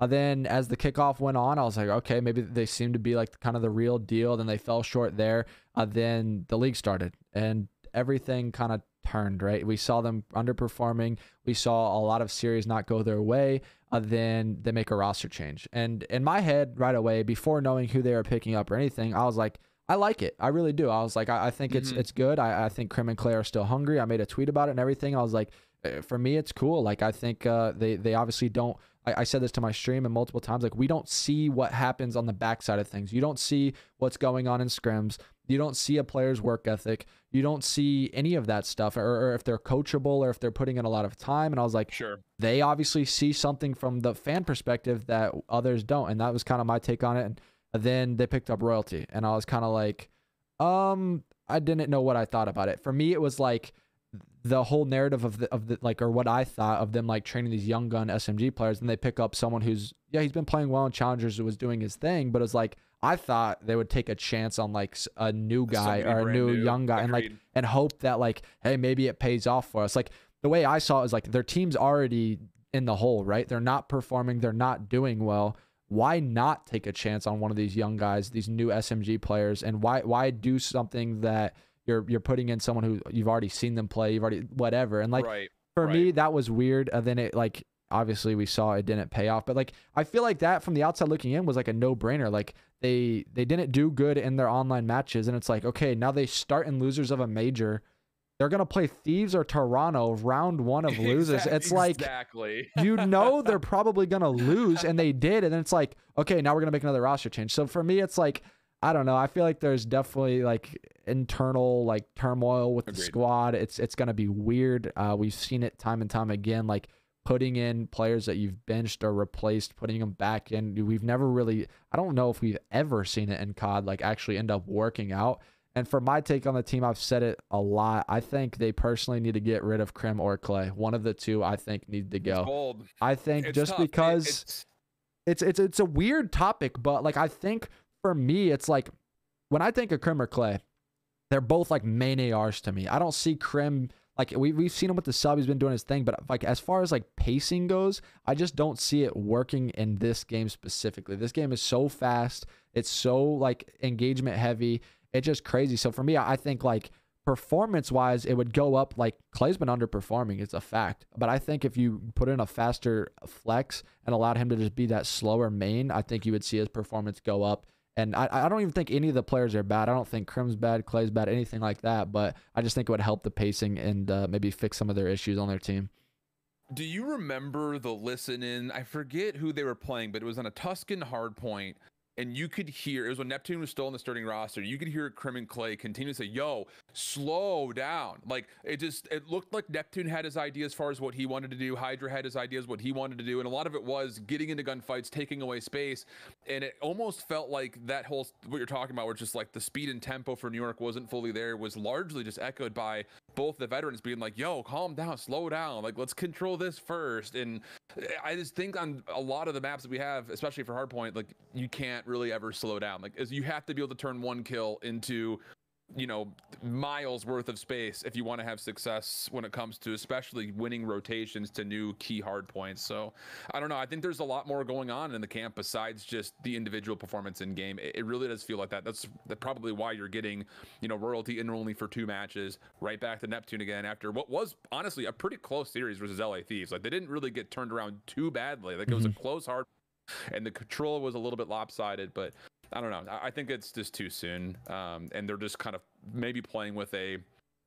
Then as the kickoff went on, I was like, okay, maybe they seem to be like kind of the real deal. Then they fell short there. Then the league started and everything kind of turned, right? We saw them underperforming. We saw a lot of series not go their way. Then they make a roster change. And in my head right away, before knowing who they were picking up or anything, I was like, I like it. I really do. I was like, I think it's good. I think Crim and Clay are still hungry. I made a tweet about it and everything. I was like, for me, it's cool. Like, I think they obviously don't. I said this to my stream and multiple times. Like, we don't see what happens on the backside of things. You don't see what's going on in scrims. You don't see a player's work ethic. You don't see any of that stuff, or if they're coachable, or if they're putting in a lot of time. And I was like, sure, they obviously see something from the fan perspective that others don't. And that was kind of my take on it. And then they picked up Royalty, and I was kind of like, I didn't know what I thought about it. For me, it was like the whole narrative of the like, or what I thought of them like training these young gun SMG players, and they pick up someone who's, yeah, he's been playing well in challengers, who was doing his thing, but it's like, I thought they would take a chance on like a new guy or a new young guy, and like, and hope that like, hey, maybe it pays off for us. Like, the way I saw it is like, their team's already in the hole, right? They're not performing, they're not doing well. Why not take a chance on one of these young guys, these new SMG players? And why do something that you're putting in someone who you've already seen them play, you've already whatever. And like, for me, that was weird. And then it, like, obviously we saw it didn't pay off, but like, I feel like that from the outside looking in was like a no-brainer. Like, they didn't do good in their online matches, and it's like, okay, now they start in losers of a major. They're going to play Thieves or Toronto round 1 of losers. It's like, you know, they're probably going to lose, and they did. And then it's like, okay, now we're going to make another roster change. So for me, it's like, I don't know. I feel like there's definitely like internal like turmoil with the squad. It's going to be weird. We've seen it time and time again, like putting in players that you've benched or replaced, putting them back in. We've never really, I don't know if we've ever seen it in COD like actually end up working out. And for my take on the team, I've said it a lot. I think they personally need to get rid of Crim or Clay. One of the two, I think, need to go. I think it's just tough. Because it's a weird topic, but like, I think for me, it's like, when I think of Crim or Clay, they're both like main ARs to me. I don't see Crim, like, we've seen him with the sub, he's been doing his thing, but like, as far as like pacing goes, I just don't see it working in this game specifically. This game is so fast. It's so like engagement heavy. It's just crazy. So for me, I think like performance-wise, it would go up. Like, Clay's been underperforming. It's a fact. But I think if you put in a faster flex and allowed him to just be that slower main, I think you would see his performance go up. And I don't even think any of the players are bad. I don't think Crim's bad, Clay's bad, anything like that. But I just think it would help the pacing and maybe fix some of their issues on their team. Do you remember the listen-in? I forget who they were playing, but it was on a Tuscan hardpoint. And you could hear, it was when Neptune was still in the starting roster, you could hear Crim and Clay continue to say, yo, slow down. Like, it looked like Neptune had his ideas as far as what he wanted to do. Hydra had his ideas what he wanted to do. And a lot of it was getting into gunfights, taking away space. And it almost felt like that whole, what you're talking about, where just like the speed and tempo for New York wasn't fully there, was largely just echoed by both the veterans being like, yo, calm down, slow down, like let's control this first. And I just think on a lot of the maps that we have, especially for hardpoint, like you can't really ever slow down. Like as you have to be able to turn one kill into, you know, miles worth of space if you want to have success when it comes to especially winning rotations to new key hard points. So I don't know, I think there's a lot more going on in the camp besides just the individual performance in game. It really does feel like that. That's probably why you're getting, you know, Royalty in only for 2 matches, right back to Neptune again after what was honestly a pretty close series versus LA Thieves. Like they didn't really get turned around too badly. Like it was a close hard, and the control was a little bit lopsided, but I don't know. I think it's just too soon. And they're just kind of maybe playing with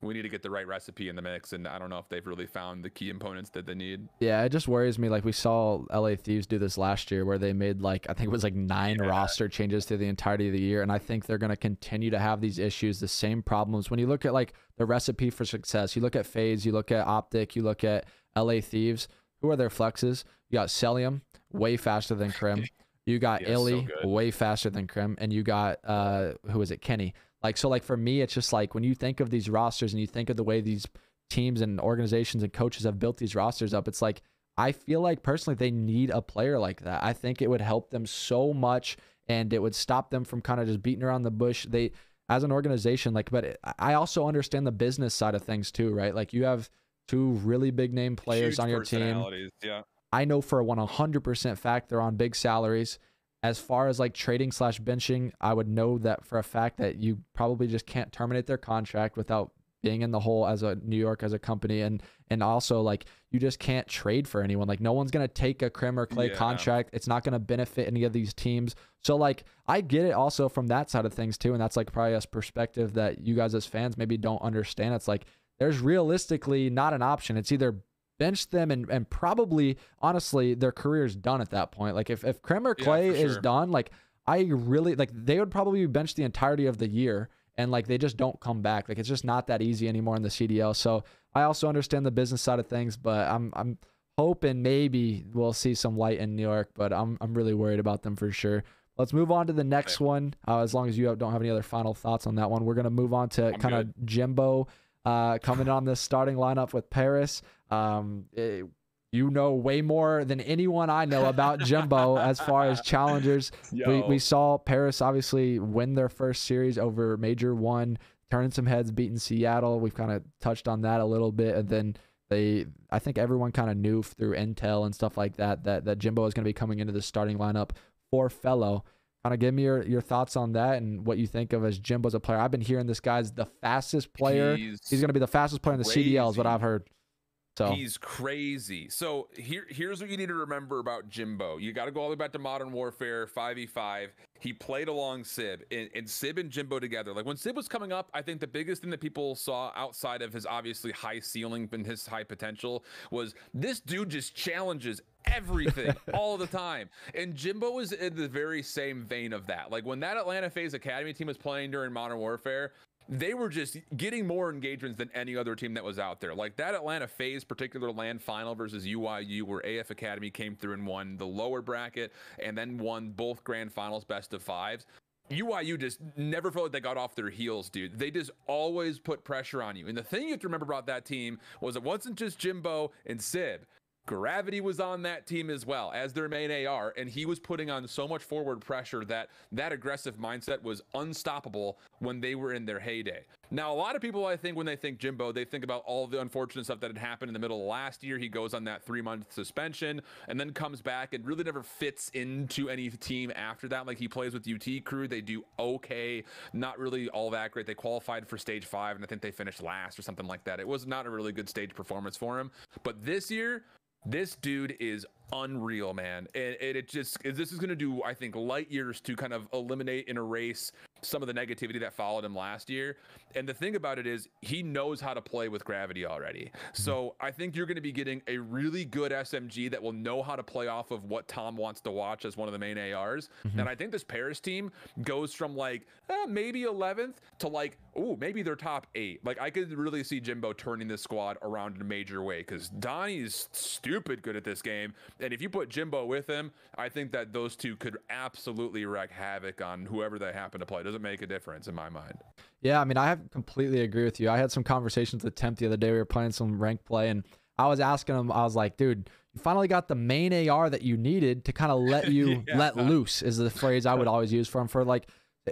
we need to get the right recipe in the mix. And I don't know if they've really found the key components that they need. Yeah, it just worries me. Like we saw LA Thieves do this last year where they made I think it was 9 roster changes through the entirety of the year. And I think they're going to continue to have these issues, the same problems. When you look at the recipe for success, you look at FaZe, you look at Optic, you look at LA Thieves, who are their flexes? You got Celium, way faster than Crim. You got Illy, so way faster than Crim, and you got who is it, Kenny? So for me, it's just when you think of these rosters and you think of the way these teams and organizations and coaches have built these rosters up, it's I feel like personally they need a player like that. I think it would help them so much, and it would stop them from kind of just beating around the bush. They, as an organization, but I also understand the business side of things too, right? You have 2 really big name players huge on your team. Yeah. I know for a 100% fact they're on big salaries. As far as trading / benching, I would know that for a fact that you probably just can't terminate their contract without being in the hole as a New York as a company, and also you just can't trade for anyone. No one's gonna take a Crim or Clay contract. It's not gonna benefit any of these teams. So I get it also from that side of things too, and that's probably a perspective that you guys as fans maybe don't understand. It's there's realistically not an option. It's either bench them and probably honestly their career's done at that point. If Crim or Clay is done, I really they would probably be benched the entirety of the year, and they just don't come back. It's just not that easy anymore in the CDL. So I also understand the business side of things, but I'm hoping maybe we'll see some light in New York, but I'm really worried about them for sure. Let's move on to the next one. As long as you don't have any other final thoughts on that one, we're gonna move on to kind of Jimbo coming on this starting lineup with Paris. You know way more than anyone I know about Jimbo as far as challengers. We saw Paris obviously win their first series over Major 1, turning some heads, beating Seattle. We've kind of touched on that a little bit, and then I think everyone kind of knew through intel and stuff like that Jimbo is going to be coming into the starting lineup for Fellow. Kind of give me your thoughts on that and what you think of as Jimbo as a player. I've been hearing this guy's the fastest player. He's going to be the fastest player in the CDL is what I've heard. So he's crazy. So here's what you need to remember about Jimbo. You got to go all the way back to Modern Warfare 5v5. He played along Sib, and Sib and Jimbo together. When Sib was coming up, I think the biggest thing that people saw outside of his obviously high ceiling and his high potential was this dude just challenges everything all the time. And Jimbo was in the very same vein of that. When that Atlanta FaZe Academy team was playing during Modern Warfare, they were just getting more engagements than any other team that was out there. That Atlanta FaZe particular LAN final versus UYU, where AF Academy came through and won the lower bracket and then won both grand finals best of 5s. UYU just never felt like they got off their heels, dude. They just always put pressure on you. And the thing you have to remember about that team was it wasn't just Jimbo and Sib. Gravity was on that team as well as their main AR, and he was putting on so much forward pressure that aggressive mindset was unstoppable when they were in their heyday. Now, a lot of people, I think, when they think Jimbo, they think about all the unfortunate stuff that had happened in the middle of last year. He goes on that 3-month suspension and then comes back and really never fits into any team after that. He plays with UT crew. They do okay, not really all that great. They qualified for stage 5, and I think they finished last or something like that. It was not a really good stage performance for him. But this year, this dude is unreal, man. And this is going to do, I think, light years to kind of eliminate and erase some of the negativity that followed him last year. And the thing about it is he knows how to play with Gravity already. So I think you're going to be getting a really good SMG that will know how to play off of what Tom wants to watch as one of the main ARs. And I think this Paris team goes from maybe 11th to maybe they're top 8. I could really see Jimbo turning this squad around in a major way, because Donnie's stupid good at this game. And if you put Jimbo with him, I think that those two could absolutely wreak havoc on whoever they happen to play. doesn't make a difference in my mind. Yeah, I mean, I have completely agree with you. I had some conversations with Temp the other day. We were playing some ranked play, and I was asking him, I was like, dude, you finally got the main AR that you needed to kind of let you let loose, is the phrase I would always use for him. For like,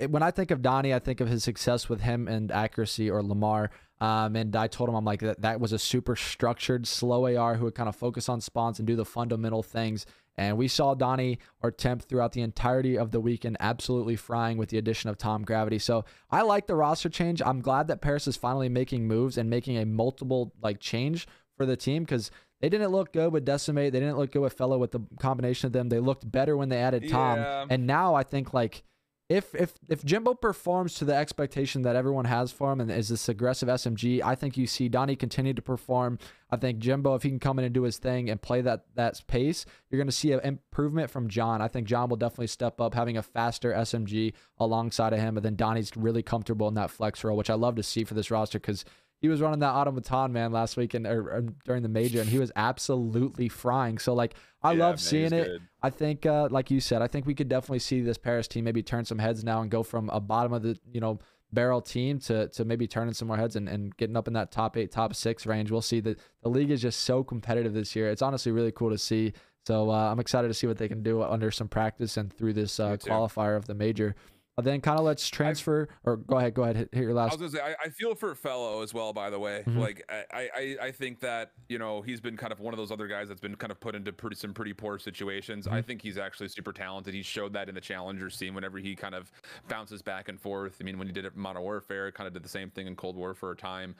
when I think of Donnie, I think of his success with him and Accuracy or Lamar. And I told him, I'm like, that was a super structured, slow AR who would kind of focus on spawns and do the fundamental things. And we saw Donnie or Temp throughout the entirety of the weekend absolutely frying with the addition of Tom Gravity. So I like the roster change. I'm glad that Paris is finally making moves and making a multiple like change for the team, because they didn't look good with Decimate. They didn't look good with Fellow. With the combination of them, they looked better when they added Tom. Yeah. And now I think like if Jimbo performs to the expectation that everyone has for him and is this aggressive SMG, I think you see Donnie continue to perform. I think Jimbo, if he can come in and do his thing and play that pace, you're going to see an improvement from John. I think John will definitely step up, having a faster SMG alongside of him. And then Donnie's really comfortable in that flex role, which I love to see for this roster, because he was running that automaton, man, last week or during the major, and he was absolutely frying. So, like, I love seeing it. Good. I think, like you said, I think we could definitely see this Paris team maybe turn some heads now and go from a bottom of the, barrel team to maybe turning some more heads and getting up in that top 8, top 6 range. We'll see. The league is just so competitive this year. It's honestly really cool to see. So I'm excited to see what they can do under some practice and through this qualifier of the major. Then kind of let's transfer, or go ahead, hit your last. I was gonna say, I feel for Fellow as well, by the way. Mm-hmm. Like, I think that, he's been kind of one of those other guys that's been kind of put into some pretty poor situations. Mm-hmm. I think he's actually super talented. He showed that in the Challenger scene whenever he kind of bounces back and forth. I mean, when he did it in Modern Warfare, kind of did the same thing in Cold War for a time.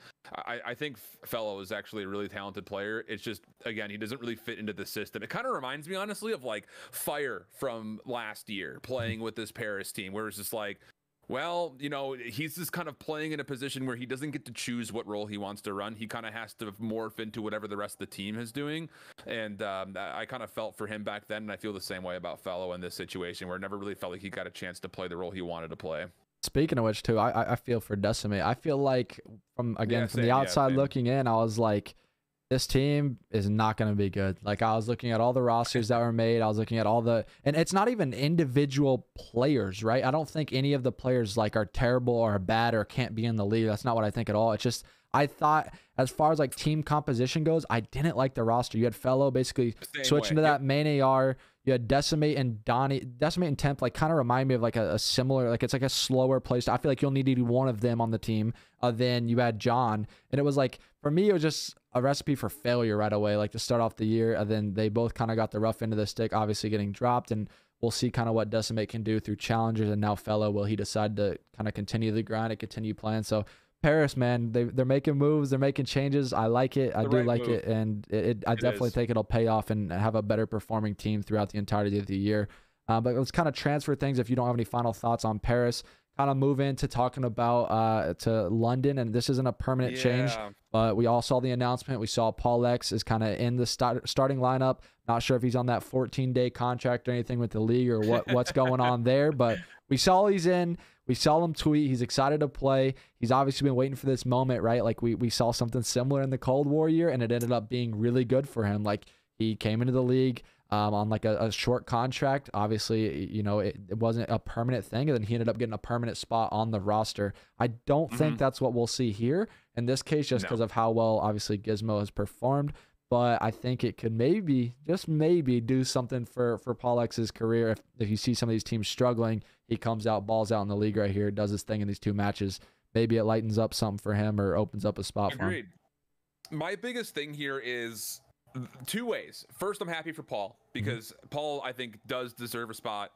I think Fellow is actually a really talented player. It's just, again, he doesn't really fit into the system. It kind of reminds me, honestly, of like Fire from last year playing with this Paris team, where it's just like, well, he's just kind of playing in a position where he doesn't get to choose what role he wants to run. He kind of has to morph into whatever the rest of the team is doing. And I kind of felt for him back then, and I feel the same way about Fellow in this situation, where I never really felt like he got a chance to play the role he wanted to play. Speaking of which, too, I feel for Decimate. I feel like, from the outside looking in, I was like, this team is not going to be good. Like, I was looking at all the rosters that were made. I was looking at and it's not even individual players, right? I don't think any of the players like are terrible or bad or can't be in the league. That's not what I think at all. It's just, I thought as far as like team composition goes, I didn't like the roster. You had Fellow basically switching to that main AR. You had Decimate and Donnie. Decimate and Temp like kind of remind me of like a similar, like it's like a slower place. I feel like you'll need to do one of them on the team. Then you had John, and it was like, for me, it was just a recipe for failure right away, like to start off the year. And then they both kind of got the rough end of the stick, obviously getting dropped, and we'll see kind of what Decimate can do through challengers. And now Fellow, will he decide to kind of continue the grind and continue playing? So Paris, man, they're making moves, they're making changes. I like it. I do like it, and I definitely think it'll pay off and have a better performing team throughout the entirety of the year. But let's kind of transfer things. If you don't have any final thoughts on Paris, kind of move into talking about to London. And this isn't a permanent change, but we all saw the announcement. We saw Paul X is kind of in the starting lineup. Not sure if he's on that 14-day contract or anything with the league or what's going on there, but we saw he's in. We saw him tweet. He's excited to play. He's obviously been waiting for this moment, right? Like we saw something similar in the Cold War year, and it ended up being really good for him. Like, he came into the league on like a short contract. Obviously, it wasn't a permanent thing, and then he ended up getting a permanent spot on the roster. I don't think that's what we'll see here in this case, just because of how well obviously Gizmo has performed. But I think it could maybe, just maybe, do something for Paul X's career. If you see some of these teams struggling, he comes out, balls out in the league right here, does his thing in these 2 matches. Maybe it lightens up something for him or opens up a spot for him. My biggest thing here is 2 ways. First, I'm happy for Paul, because Paul, I think, does deserve a spot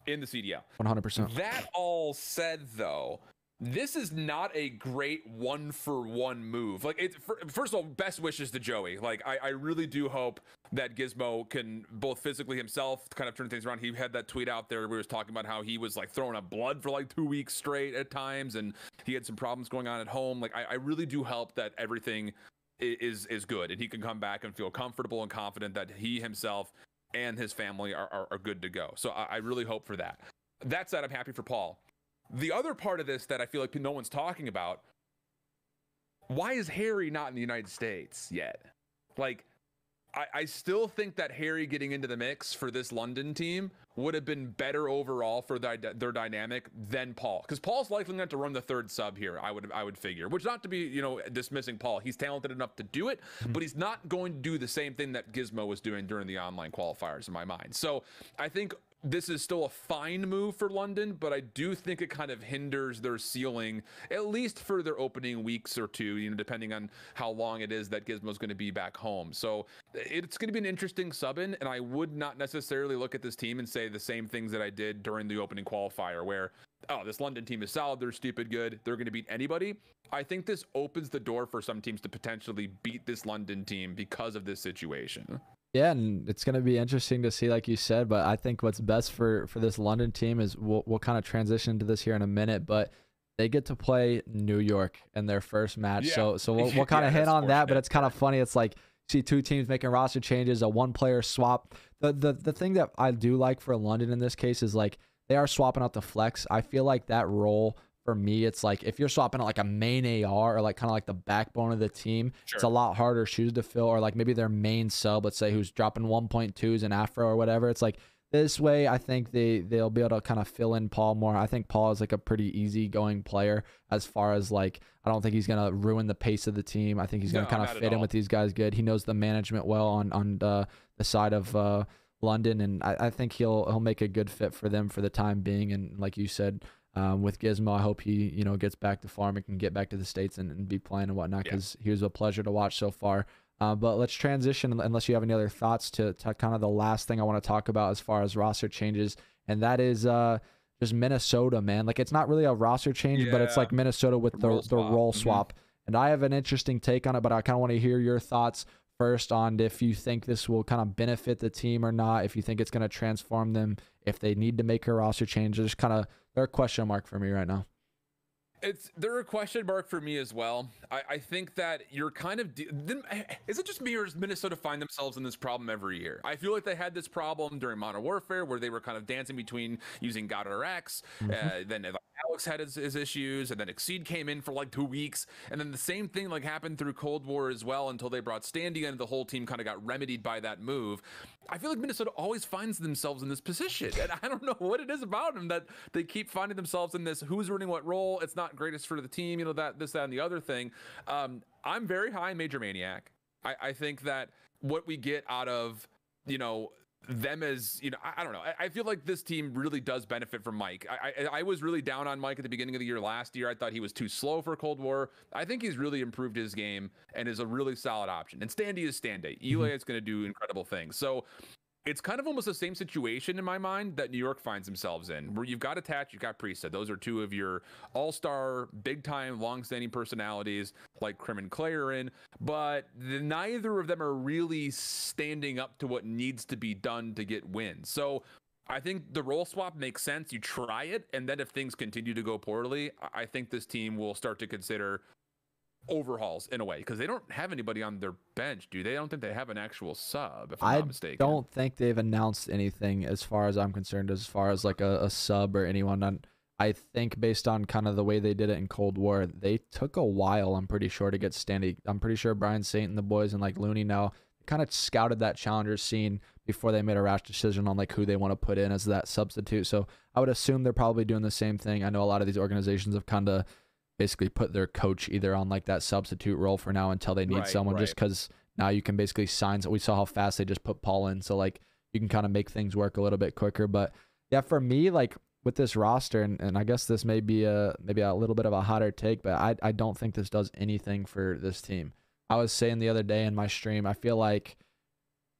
in the CDL. 100%. That all said, though, this is not a great 1-for-1 move. Like, first of all, best wishes to Joey. Like, I really do hope that Gizmo can both physically himself kind of turn things around. He had that tweet out there where he was talking about how he was like throwing up blood for like 2 weeks straight at times, and he had some problems going on at home. Like, I really do hope that everything is good, and he can come back and feel comfortable and confident that he himself and his family are good to go. So I really hope for that. That said, I'm happy for Paul. The other part of this that I feel like no one's talking about, why is Harry not in the United States yet? Like, I still think that Harry getting into the mix for this London team would have been better overall for their dynamic than Paul, because Paul's likely going to run the third sub here. I would figure, which, not to be, you know, dismissing Paul, he's talented enough to do it, but he's not going to do the same thing that Gizmo was doing during the online qualifiers in my mind. So I think this is still a fine move for London, but I do think it kind of hinders their ceiling, at least for their opening weeks or two, you know, depending on how long it is that Gizmo's going to be back home. So it's going to be an interesting sub-in, and I would not necessarily look at this team and say the same things that I did during the opening qualifier, where, oh, this London team is solid, they're stupid good, they're going to beat anybody. I think this opens the door for some teams to potentially beat this London team because of this situation. Yeah, and it's going to be interesting to see, like you said, but I think what's best for this London team is we'll kind of transition into this here in a minute, but they get to play New York in their first match. Yeah. So we'll kind of hit on that, but it's kind of funny. It's like, see two teams making roster changes, a one-player swap. The thing that I do like for London in this case is, like, they are swapping out the flex. I feel like that role, for me, it's like if you're swapping out like a main AR or like kind of like the backbone of the team, Sure. It's a lot harder shoes to fill, or like maybe their main sub, let's say, who's dropping 1.2s in Afro or whatever. It's like this way, I think they'll be able to kind of fill in Paul more. I think Paul is like a pretty easygoing player as far as, like, I don't think he's going to ruin the pace of the team. I think he's going to kind of fit in with these guys good. He knows the management well on the side of London, and I think he'll make a good fit for them for the time being. And like you said, with Gizmo, I hope he, you know, gets back to farm and can get back to the States and be playing and whatnot, because he was a pleasure to watch so far. But let's transition, unless you have any other thoughts, to kind of the last thing I want to talk about as far as roster changes, and that is just Minnesota, man. Like, it's not really a roster change, but it's like Minnesota with the role swap. And I have an interesting take on it, but I kind of want to hear your thoughts first on if you think this will kind of benefit the team or not, if you think it's going to transform them, if they need to make a roster change. Just kind of, they're a question mark for me right now. They're a question mark for me as well. I think that you're kind of, is it just me, or does Minnesota find themselves in this problem every year? I feel like they had this problem during Modern Warfare where they were kind of dancing between using God or X. Then Alex had his issues, and then Exceed came in for like 2 weeks, and then the same thing like happened through Cold War as well, until they brought Standy in. The whole team kind of got remedied by that move. I feel like Minnesota always finds themselves in this position, and I don't know what it is about them that they keep finding themselves in this who's running what role. It's not greatest for the team, you know, that and the other thing. I'm very high in Major Maniac. I think that what we get out of, you know, them as, you know, I don't know. I feel like this team really does benefit from Mike. I was really down on Mike at the beginning of the year last year. I thought he was too slow for Cold War. I think he's really improved his game and is a really solid option. And Standy is Standy. Eli is going to do incredible things. So it's kind of almost the same situation in my mind that New York finds themselves in, where you've got Attach, you've got Priesthood. Those are two of your all-star, big-time, long-standing personalities like Crim and Clay are in, but neither of them are really standing up to what needs to be done to get wins. So I think the role swap makes sense. You try it, and then if things continue to go poorly, I think this team will start to consider overhauls in a way, because they don't have anybody on their bench, do they? I don't think they have an actual sub, if I'm not mistaken. I don't think they've announced anything as far as I'm concerned, as far as like a sub or anyone. I think based on kind of the way they did it in Cold War, they took a while, I'm pretty sure, to get Standy. I'm pretty sure Brian Saint and the boys and like Looney now kind of scouted that challenger scene before they made a rash decision on like who they want to put in as that substitute. So I would assume they're probably doing the same thing. I know a lot of these organizations have kind of basically put their coach either on like that substitute role for now until they need someone, just because now you can basically sign. We saw how fast they just put Paul in, so like you can kind of make things work a little bit quicker. But yeah, for me, like with this roster, and I guess this may be maybe a little bit of a hotter take, but I don't think this does anything for this team. I was saying the other day in my stream, I feel like,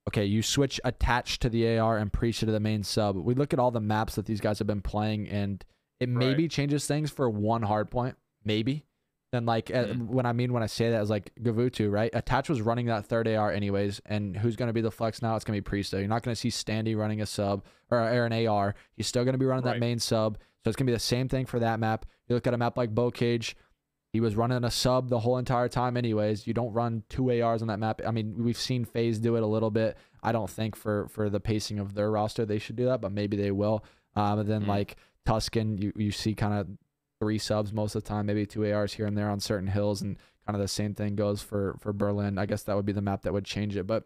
okay, you switch Attach to the AR and Priesthood to the main sub. We look at all the maps that these guys have been playing, and it maybe changes things for one hard point. Maybe. And like when I say that is like Gavutu, right? Attach was running that third AR anyways, and who's going to be the flex now? It's going to be Priesthood. You're not going to see Standy running a sub or an AR. He's still going to be running that main sub. So it's going to be the same thing for that map. You look at a map like Bow Cage, he was running a sub the whole entire time anyways. You don't run 2 ARs on that map. I mean, we've seen FaZe do it a little bit. I don't think for the pacing of their roster they should do that, but maybe they will. But then like Tuscan, you see kind of 3 subs most of the time, maybe 2 ARs here and there on certain hills, and kind of the same thing goes for Berlin. I guess that would be the map that would change it. But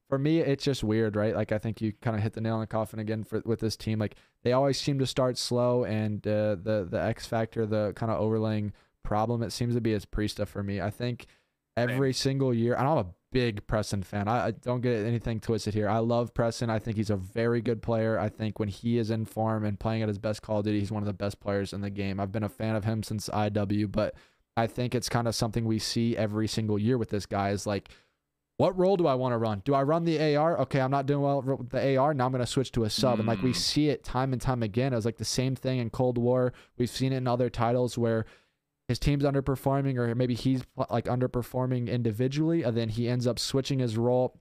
for me, it's just weird, right? Like, I think you kind of hit the nail on the coffin again with this team. Like, they always seem to start slow, and the X factor, the kind of overlaying problem, it seems to be is Priesta for me. I think every single year, and I'm a big Preston fan. I don't get anything twisted here. I love Preston. I think he's a very good player. I think when he is in form and playing at his best Call of Duty, he's one of the best players in the game. I've been a fan of him since IW, but I think it's kind of something we see every single year with this guy is like, what role do I want to run? Do I run the AR? Okay, I'm not doing well with the AR. Now I'm going to switch to a sub. And like we see it time and time again. It was like the same thing in Cold War. We've seen it in other titles where his team's underperforming, or maybe he's like underperforming individually, and then he ends up switching his role.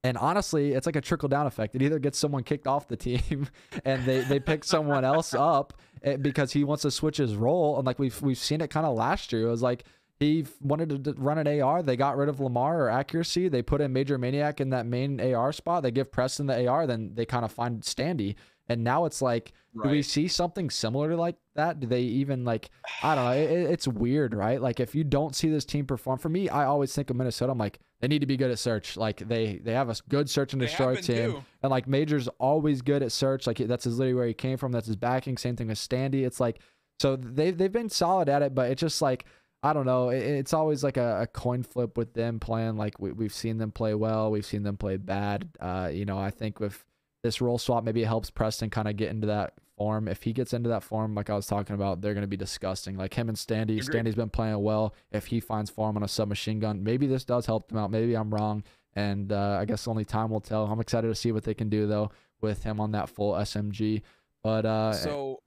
And honestly, it's like a trickle-down effect. It either gets someone kicked off the team and they pick someone else up because he wants to switch his role. And like we've seen it kind of last year. It was like, he wanted to run an AR. They got rid of Lamar or accuracy. They put in Major Maniac in that main AR spot. They give Preston the AR. Then they kind of find Standy. And now it's like, do we see something similar to like that? Do they even like, I don't know. It's weird, right? Like if you don't see this team perform, for me, I always think of Minnesota. I'm like, they need to be good at search. Like they have a good search and destroy team. And like Major's always good at search. Like that's literally where he came from. That's his backing. Same thing with Standy. It's like, so they've been solid at it, but it's just like, I don't know. It's always like a coin flip with them playing. Like we've seen them play well. We've seen them play bad. You know, I think with this role swap, maybe it helps Preston kind of get into that form. If he gets into that form, like I was talking about, they're going to be disgusting. Like him and Standy. Standy's been playing well. If he finds form on a submachine gun, maybe this does help them out. Maybe I'm wrong. And I guess only time will tell. I'm excited to see what they can do, though, with him on that full SMG. But so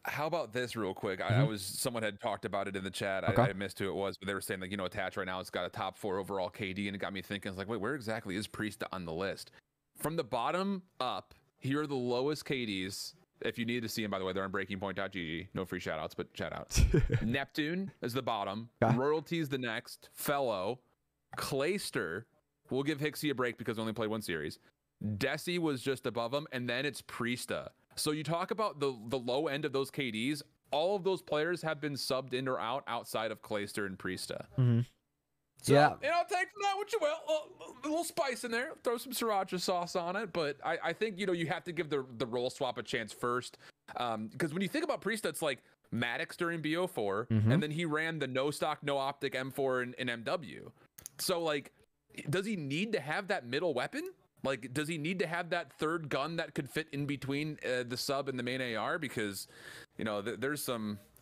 how about this real quick? Someone had talked about it in the chat. Okay. I missed who it was, but they were saying like, you know, Attach right now it's got a top 4 overall KD, and it got me thinking, it's like, wait, where exactly is Priesta on the list? From the bottom up, here are the lowest KDs. If you need to see them, by the way, they're on breakingpoint.gg. No free shout outs, but shout outs. Neptune is the bottom. Okay. Royalty's the next. Fellow. Clayster. We'll give Hixie a break because they only played 1 series. Desi was just above him, and then it's Priesta. So you talk about the low end of those KDs. All of those players have been subbed in or out outside of Clayster and Priesta. So, yeah, you know, take from that what you will. A little spice in there. Throw some sriracha sauce on it. But I think, you know, you have to give the role swap a chance first. Because when you think about Priesta, it's like Maddox during BO4. And then he ran the no stock, no optic M4 in MW. So, like, does he need to have that middle weapon? Like, does he need to have that third gun that could fit in between the sub and the main AR? Because, you know, there's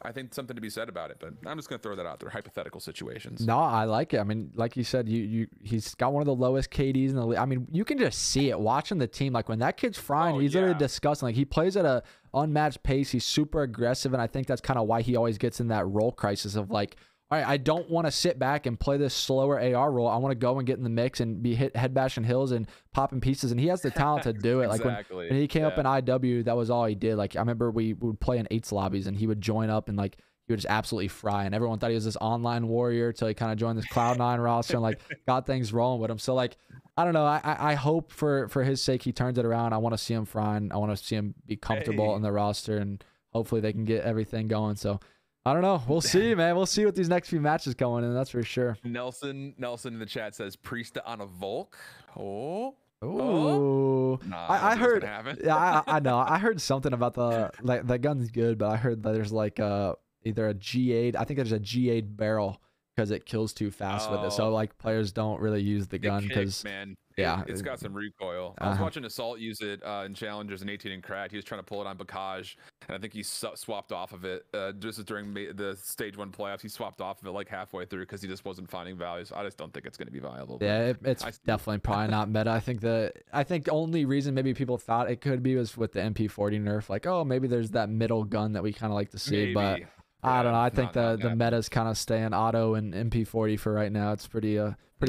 I think something to be said about it, but I'm just going to throw that out there. Hypothetical situations. No, I like it. I mean, like you said, he's got one of the lowest KDs in the league. I mean, you can just see it watching the team. Like when that kid's frying, he's literally disgusting. Like he plays at a unmatched pace. He's super aggressive. And I think that's kind of why he always gets in that role crisis of like, all right, I don't want to sit back and play this slower AR role. I want to go and get in the mix and be head bashing hills and popping pieces. And he has the talent to do it. Like when he came up in IW, that was all he did. Like I remember we would play in 8s lobbies and he would join up and like he would just absolutely fry. And everyone thought he was this online warrior till he kind of joined this Cloud9 roster and like got things rolling with him. So like, I don't know. I hope for his sake he turns it around. I want to see him frying. I want to see him be comfortable in the roster, and hopefully they can get everything going. So I don't know. We'll see, man. We'll see what these next few matches going in. That's for sure. Nelson in the chat says Priesta on a Volk. Oh. Nah, I heard. Yeah, I know. I heard something about the gun's good, but I heard that there's like either a G8. I think there's a G8 barrel because it kills too fast with it. So like players don't really use the gun because it's got some recoil. I was watching Assault use it in Challengers in 18 and Cracked. He was trying to pull it on Bacage, and I think he swapped off of it just during the stage 1 playoffs. He swapped off of it like halfway through because he just wasn't finding values. I just don't think it's going to be viable. Yeah, it's definitely probably not meta. I think the only reason maybe people thought it could be was with the MP40 nerf. Like, oh, maybe there's that middle gun that we kind of like to see, but I don't know. I think the meta's kind of staying auto and MP40 for right now. It's pretty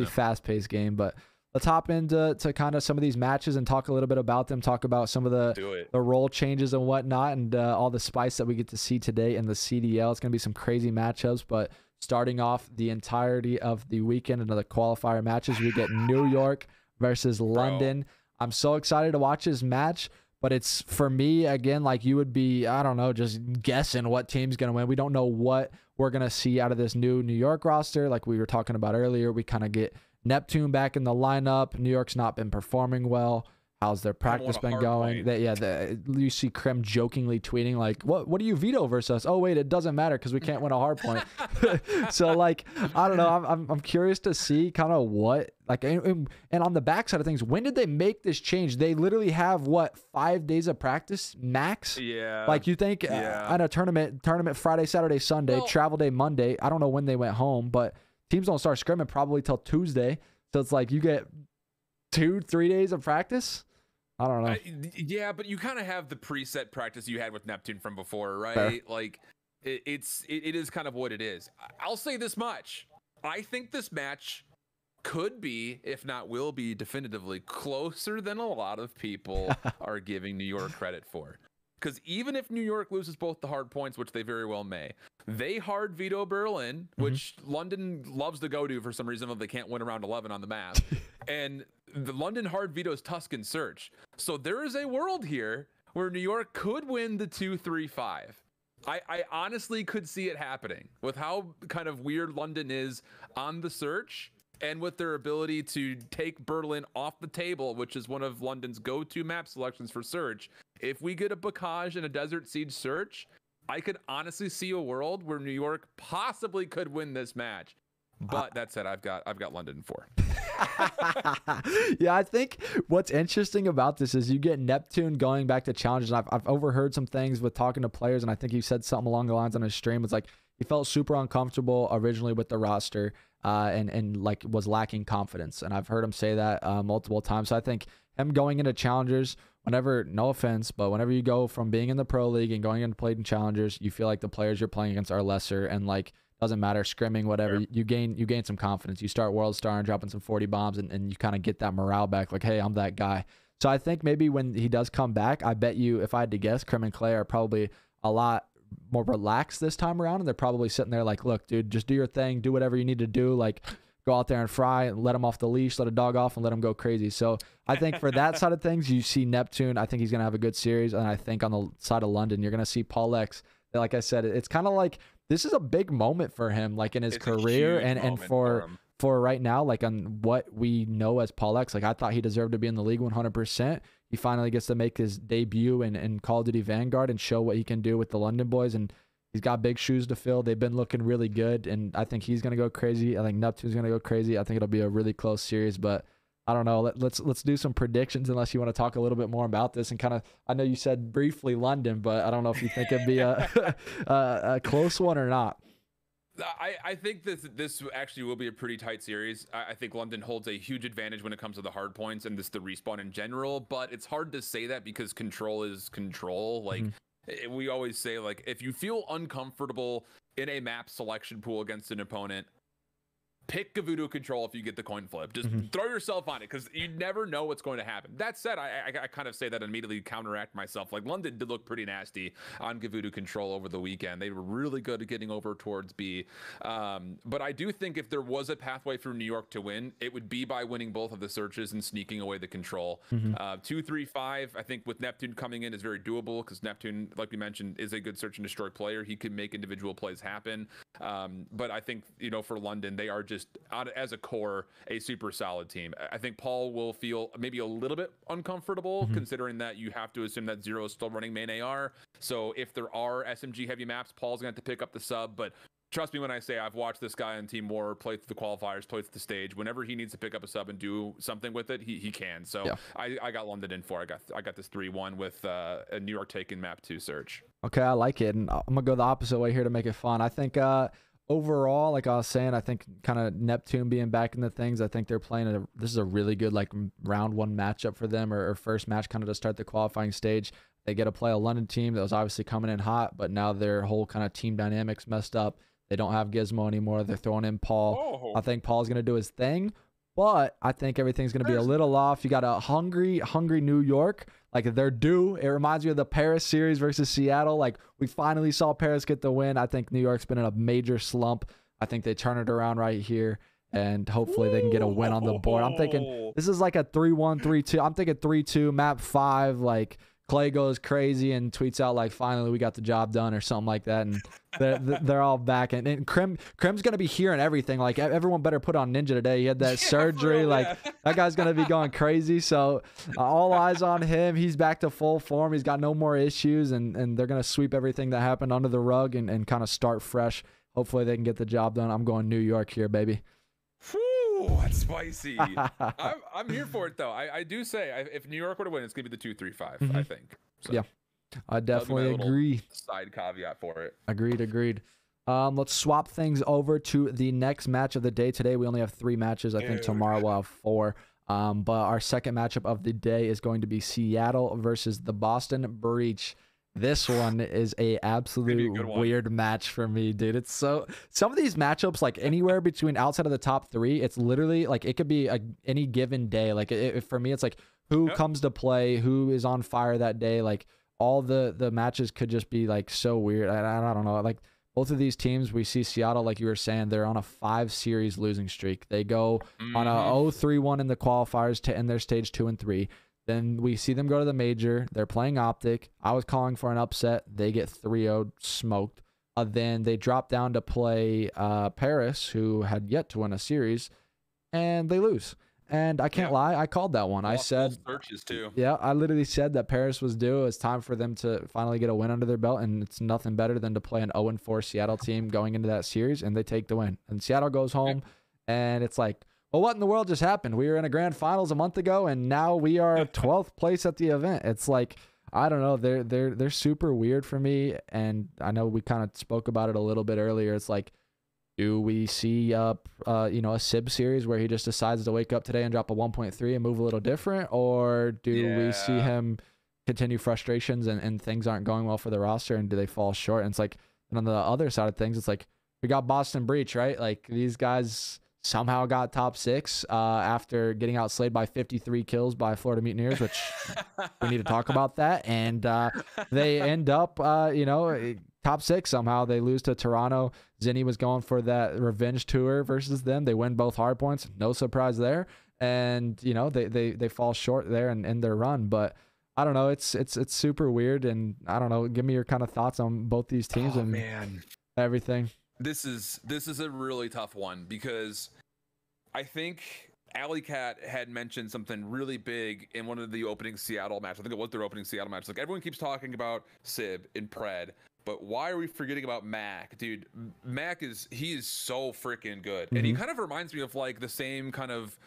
fast-paced game. But let's hop into kind of some of these matches and talk a little bit about them. Talk about some of the role changes and whatnot, and all the spice that we get to see today in the CDL. It's going to be some crazy matchups. But starting off the entirety of the weekend into the qualifier matches, we get New York versus London. I'm so excited to watch this match. But it's, for me, again, like you would be, I don't know, just guessing what team's going to win. We don't know what we're going to see out of this new New York roster. Like we were talking about earlier, we kind of get Neptune back in the lineup. New York's not been performing well. How's their practice been going? You see Crim jokingly tweeting like, "What do you veto versus us?" Oh wait, it doesn't matter because we can't win a hard point. So like, I don't know. I'm curious to see kind of what like, and on the backside of things, when did they make this change? They literally have what, 5 days of practice max? Yeah. Like you think at a tournament Friday, Saturday, Sunday, travel day Monday. I don't know when they went home, but teams don't start scrimming probably till Tuesday. So it's like you get 2-3 days of practice. I don't know. Yeah, but you kind of have the preset practice you had with Neptune from before, right? Fair. Like it is kind of what it is. I'll say this much. I think this match could be, if not will be, definitively closer than a lot of people are giving New York credit for. Because even if New York loses both the hard points, which they very well may, they hard veto Berlin, which London loves to go to for some reason if they can't win around 11 on the map. And the London hard vetoes Tuscan Search. So there is a world here where New York could win the 2-3-5. I honestly could see it happening with how kind of weird London is on the search and with their ability to take Berlin off the table, which is one of London's go-to map selections for search. If we get a Bocage and a Desert Siege search, I could honestly see a world where New York possibly could win this match. But that said, I've got London in 4. Yeah, I think what's interesting about this is you get Neptune going back to challenges. And I've overheard some things with talking to players, and I think he said something along the lines on his stream. It's like he felt super uncomfortable originally with the roster, and like was lacking confidence. And I've heard him say that multiple times. So I think him going into challengers, whenever, no offense, but whenever you go from being in the pro league and going into playing challengers, you feel like the players you're playing against are lesser, and like doesn't matter, scrimming, whatever, you gain some confidence. You start world star and dropping some 40 bombs, and you kind of get that morale back, like, hey, I'm that guy. So I think maybe when he does come back, I bet you, if I had to guess, Crim and Clay are probably a lot more relaxed this time around, and they're probably sitting there like, look, dude, just do your thing, do whatever you need to do, like go out there and fry and let him off the leash, let a dog off, and let him go crazy. So I think for that side of things, you see Neptune. I think he's going to have a good series, and I think on the side of London, you're going to see Paul X. Like I said, it's kind of like this is a big moment for him, like in his career, and for right now, like on what we know as Paul X. Like I thought he deserved to be in the league 100%. He finally gets to make his debut in Call of Duty Vanguard and show what he can do with the London boys, and he's got big shoes to fill. They've been looking really good, and I think he's gonna go crazy. I think Neptune's gonna go crazy. I think it'll be a really close series, but I don't know. Let's do some predictions, unless you want to talk a little bit more about this and kind of. I know you said briefly London, but I don't know if you think it'd be a close one or not. I think this actually will be a pretty tight series. I think London holds a huge advantage when it comes to the hard points and the respawn in general, but it's hard to say that because control is control. Like we always say, like if you feel uncomfortable in a map selection pool against an opponent, pick Gavudo control if you get the coin flip. Just throw yourself on it, because you never know what's going to happen. That said, I kind of say that and immediately counteract myself. Like London did look pretty nasty on Gavudo control over the weekend. They were really good at getting over towards B. But I do think if there was a pathway for New York to win, it would be by winning both of the searches and sneaking away the control. 2-3-5, I think with Neptune coming in is very doable, because Neptune, like we mentioned, is a good search and destroy player. He can make individual plays happen. But I think, you know, for London, they are just as a core a super solid team. I think Paul will feel maybe a little bit uncomfortable, considering that you have to assume that Zero is still running main AR. So if there are SMG heavy maps, Paul's gonna have to pick up the sub. But trust me when I say I've watched this guy on Team War play through the qualifiers, play through the stage. Whenever he needs to pick up a sub and do something with it, he can. So yeah. I got London in 4. I got this 3-1 with a New York taking map 2 search. Okay, I like it, and I'm gonna go the opposite way here to make it fun. I think overall, like I was saying, I think kind of Neptune being back in the things, I think they're playing this is a really good like round 1 matchup for them, or first match kind of to start the qualifying stage. They get to play a London team that was obviously coming in hot, but now their whole kind of team dynamics messed up. They don't have Gizmo anymore. They're throwing in Paul. I think Paul's going to do his thing, but I think everything's going to be a little off. You got a hungry New York. Like they're due. It reminds me of the Paris series versus Seattle. Like we finally saw Paris get the win. I think New York's been in a major slump. I think they turn it around right here, and hopefully they can get a win on the board. I'm thinking this is like a 3-1, 3-2. I'm thinking 3-2, map 5, like Clay goes crazy and tweets out like, finally we got the job done or something like that, and they're all back. And Crim's gonna be hearing everything. Like, everyone better put on Ninja today. He had that surgery. Real, like that guy's gonna be going crazy. So all eyes on him. He's back to full form. He's got no more issues, and they're gonna sweep everything that happened under the rug and kind of start fresh. Hopefully they can get the job done. I'm going New York here, baby. Whew, that's spicy. I'm here for it though. I do say if New York were to win, it's gonna be the 2-3-5. I think. So. Yeah, I definitely agree. Side caveat for it. Agreed. Let's swap things over to the next match of the day. Today we only have 3 matches. I think tomorrow we'll have 4. But our second matchup of the day is going to be Seattle versus the Boston Breach. This one is a absolute weird match for me, dude. It's so, some of these matchups, like anywhere between outside of the top 3, it's literally like it could be any given day. Like for me, it's like who comes to play, who is on fire that day. Like all the matches could just be like so weird. I don't know. Like both of these teams, we see Seattle, like you were saying, they're on a 5-series losing streak. They go on a 0-3-1 in the qualifiers to end their stage 2 and 3. Then we see them go to the major. They're playing Optic. I was calling for an upset. They get 3-0 smoked. Then they drop down to play Paris, who had yet to win a series, and they lose. And I can't lie, I called that one. I said, searches too. Yeah, I literally said that Paris was due. It's time for them to finally get a win under their belt, and it's nothing better than to play an 0-4 Seattle team going into that series, and they take the win. And Seattle goes home, and it's like, well, what in the world just happened? We were in a grand finals a month ago, and now we are 12th place at the event. It's like, I don't know. They're super weird for me, and I know we kind of spoke about it a little bit earlier. It's like, do we see a SIB series where he just decides to wake up today and drop a 1.3 and move a little different, or do we see him continue frustrations and things aren't going well for the roster, and do they fall short? And it's like, and on the other side of things, it's like we got Boston Breach, right? Like these guys somehow got top 6 after getting outslayed by 53 kills by Florida Mutineers, which we need to talk about that. And they end up, top 6 somehow. They lose to Toronto. Zinni was going for that revenge tour versus them. They win both hard points. No surprise there. And, they fall short there and end their run. But I don't know. It's super weird. And I don't know. Give me your kind of thoughts on both these teams everything. This is a really tough one because I think Alley Cat had mentioned something really big in one of the opening Seattle matches. I think it was their opening Seattle match. Like everyone keeps talking about Sib and Pred, but why are we forgetting about Mac? Dude, Mac is so freaking good. And he kind of reminds me of like the same kind of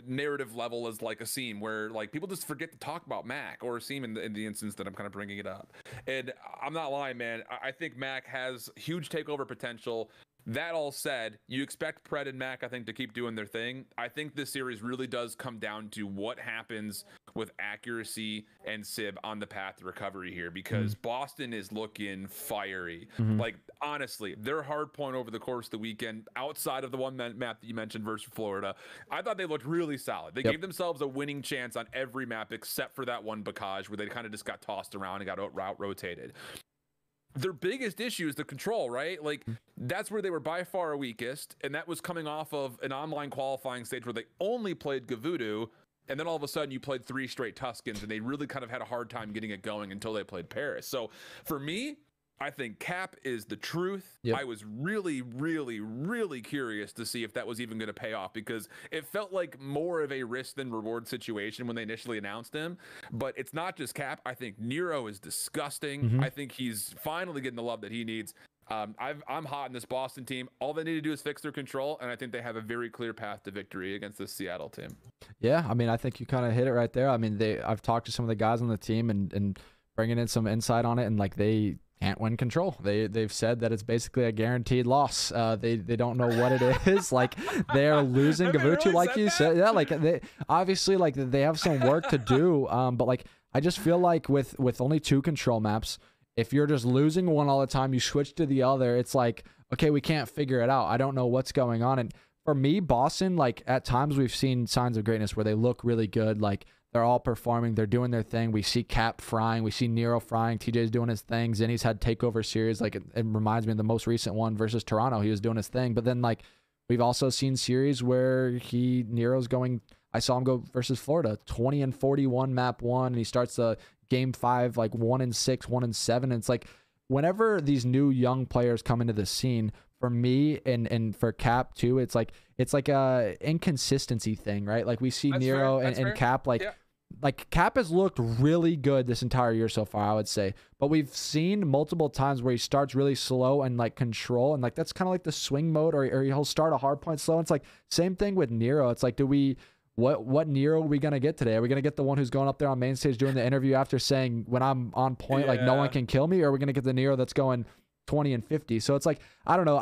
narrative level as like Asim, where like people just forget to talk about Mac or Asim in the instance that I'm kind of bringing it up. And I'm not lying, man. I think Mac has huge takeover potential. That all said, you expect Pred and Mac, I think, to keep doing their thing. I think this series really does come down to what happens with accuracy and Sib on the path to recovery here, because Boston is looking fiery. Like, honestly, their hard point over the course of the weekend, outside of the one map that you mentioned versus Florida, I thought they looked really solid. They gave themselves a winning chance on every map except for that one Bacage where they kind of just got tossed around and got out rotated. Their biggest issue is the control, right? Like that's where they were by far weakest, and that was coming off of an online qualifying stage where they only played Gavudu, and then all of a sudden you played 3 straight Tuscans, and they really kind of had a hard time getting it going until they played Paris. So for me, I think Cap is the truth. I was really, really, really curious to see if that was even going to pay off, because it felt like more of a risk than reward situation when they initially announced him. But it's not just Cap. I think Nero is disgusting. I think he's finally getting the love that he needs. I'm hot in this Boston team. All they need to do is fix their control, and I think they have a very clear path to victory against this Seattle team. Yeah, I mean, I think you kind of hit it right there. I mean, I've talked to some of the guys on the team and bringing in some insight on it, and like they can't win control. They've said that it's basically a guaranteed loss. They don't know what it is. Like they're losing Gavutu, really, like you said. Yeah, like they obviously like they have some work to do. But like I just feel like with only 2 control maps, if you're just losing one all the time, you switch to the other. It's like, okay, we can't figure it out. I don't know what's going on. And for me, Boston, like at times we've seen signs of greatness where they look really good. Like they're all performing. They're doing their thing. We see Cap frying. We see Nero frying. TJ's doing his thing. Zinni's had takeover series. Like it reminds me of the most recent one versus Toronto. He was doing his thing. But then like we've also seen series where Nero's going I saw him go versus Florida, 20-41 map 1, and he starts the game 5 like 1-6, 1-7. And it's like whenever these new young players come into the scene, for me and for Cap too, it's like a inconsistency thing, right? Like we see That's Nero fair. and Cap, like Cap has looked really good this entire year so far, I would say. But we've seen multiple times where he starts really slow and like control, and like that's kind of like the swing mode, or he'll start a hard point slow. It's like same thing with Nero. It's like, what Nero are we gonna get today? Are we gonna get the one who's going up there on main stage doing the interview after saying, when I'm on point, like no one can kill me? Or are we gonna get the Nero that's going 20 and 50? So it's like, I don't know.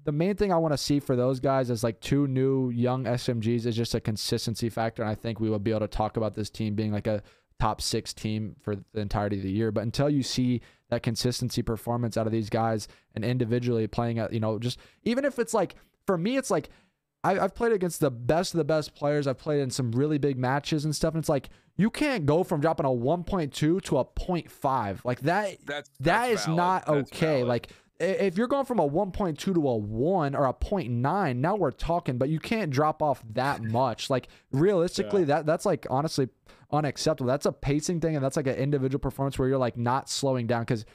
The main thing I want to see for those guys is like 2 new young SMGs is just a consistency factor. And I think we will be able to talk about this team being like a top 6 team for the entirety of the year. But until you see that consistency performance out of these guys and individually playing at, just even if it's like, for me, it's like, I've played against the best of the best players. I've played in some really big matches and stuff. And it's like, you can't go from dropping a 1.2 to a 0.5. Like that is valid. Not okay. That's valid. Like if you're going from a 1.2 to a 1 or a 0.9, now we're talking, but you can't drop off that much. Like realistically, that's like honestly unacceptable. That's a pacing thing, and that's like an individual performance where you're like not slowing down, because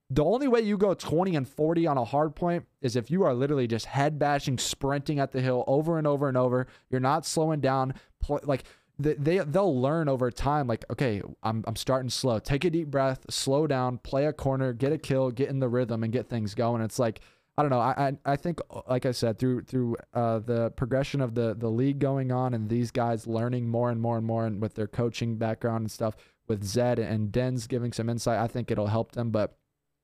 the only way you go 20 and 40 on a hard point is if you are literally just head bashing, sprinting at the hill over and over and over. You're not slowing down. Like they'll learn over time. Like, okay, I'm starting slow. Take a deep breath, slow down, play a corner, get a kill, get in the rhythm, and get things going. It's like, I don't know. I think, like I said, through the progression of the league going on and these guys learning more and more and more, and with their coaching background and stuff, with Zed and Denz giving some insight, I think it'll help them. But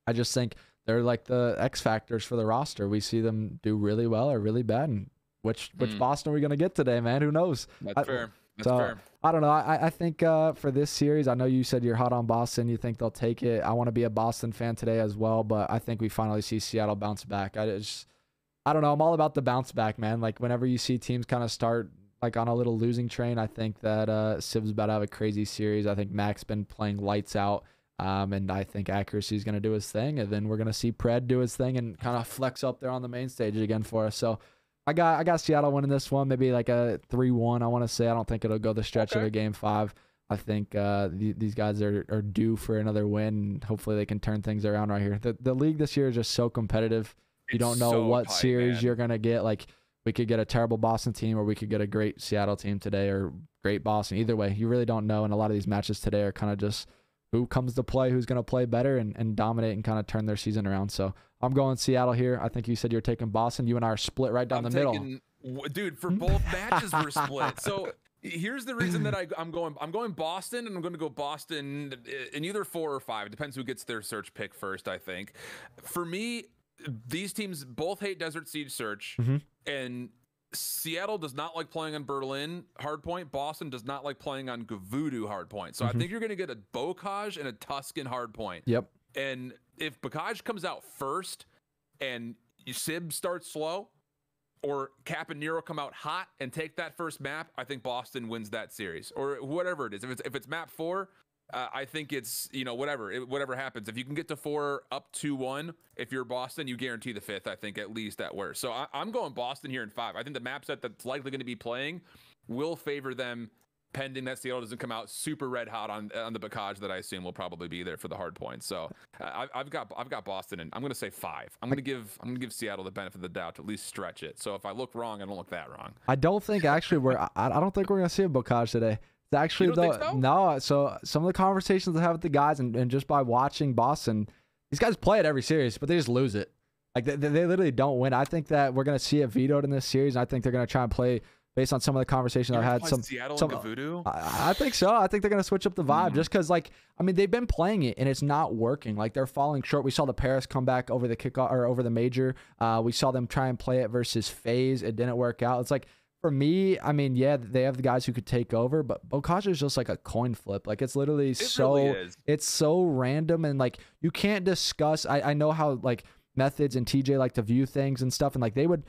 I just think they're like the X factors for the roster. We see them do really well or really bad. And which Boston are we going to get today, man? Who knows? That's fair. That's fair. I don't know. I think for this series, I know you said you're hot on Boston. You think they'll take it. I want to be a Boston fan today as well, but I think we finally see Seattle bounce back. I don't know. I'm all about the bounce back, man. Like whenever you see teams kind of start like on a little losing train, I think that Siv's about to have a crazy series. I think Mac's been playing lights out. And I think accuracy is going to do his thing, and then we're going to see Pred do his thing and kind of flex up there on the main stage again for us. So I got Seattle winning this one, maybe like a 3-1. I want to say. I don't think it'll go the stretch of a game 5. I think these guys are due for another win, and hopefully they can turn things around right here. The league this year is just so competitive. You don't know so what series you're going to get. Like we could get a terrible Boston team, or we could get a great Seattle team today, or great Boston. Either way, you really don't know. And a lot of these matches today are kind of just who comes to play, who's going to play better and dominate and kind of turn their season around. So I'm going Seattle here. I think you said you're taking Boston. You and I are split right down the middle. Dude, for both matches we're split. So here's the reason that I'm going Boston, and I'm going to go Boston in either 4 or 5. It depends who gets their search pick first, I think. For me, these teams both hate Desert Siege search, and Seattle does not like playing on Berlin hardpoint. Boston does not like playing on Voodoo hardpoint. So I think you're going to get a Bocage and a Tuscan hardpoint. Yep. And if Bocage comes out first and Sib starts slow, or Cap and Nero come out hot and take that first map, I think Boston wins that series, or whatever it is. If it's map 4, I think it's, whatever happens. If you can get to 4 up 2-1, if you're Boston, you guarantee the 5th, I think, at least at worst. So I'm going Boston here in 5. I think the map set that's likely going to be playing will favor them, pending that Seattle doesn't come out super red hot on the Bocage that I assume will probably be there for the hard points. So I've got Boston, and I'm going to say 5. I'm going to give Seattle the benefit of the doubt to at least stretch it. So if I look wrong, I don't look that wrong. I don't think actually I don't think we're going to see a Bocage today. Actually, though, so? No. So some of the conversations I have with the guys, and just by watching Boston, these guys play it every series, but they just lose it. Like they literally don't win. I think that we're gonna see it vetoed in this series. And I think they're gonna try and play based on some of the conversations I've had. Seattle and Voodoo. I think so. I think they're gonna switch up the vibe just because, like, I mean, they've been playing it and it's not working. Like they're falling short. We saw the Paris come back over the kickoff or over the major. We saw them try and play it versus FaZe. It didn't work out. It's like, for me, I mean, yeah, they have the guys who could take over, but Bocage is just like a coin flip. Like it's literally it's so random, and like you can't discuss. I know how like Methods and TJ like to view things and stuff, and like they would,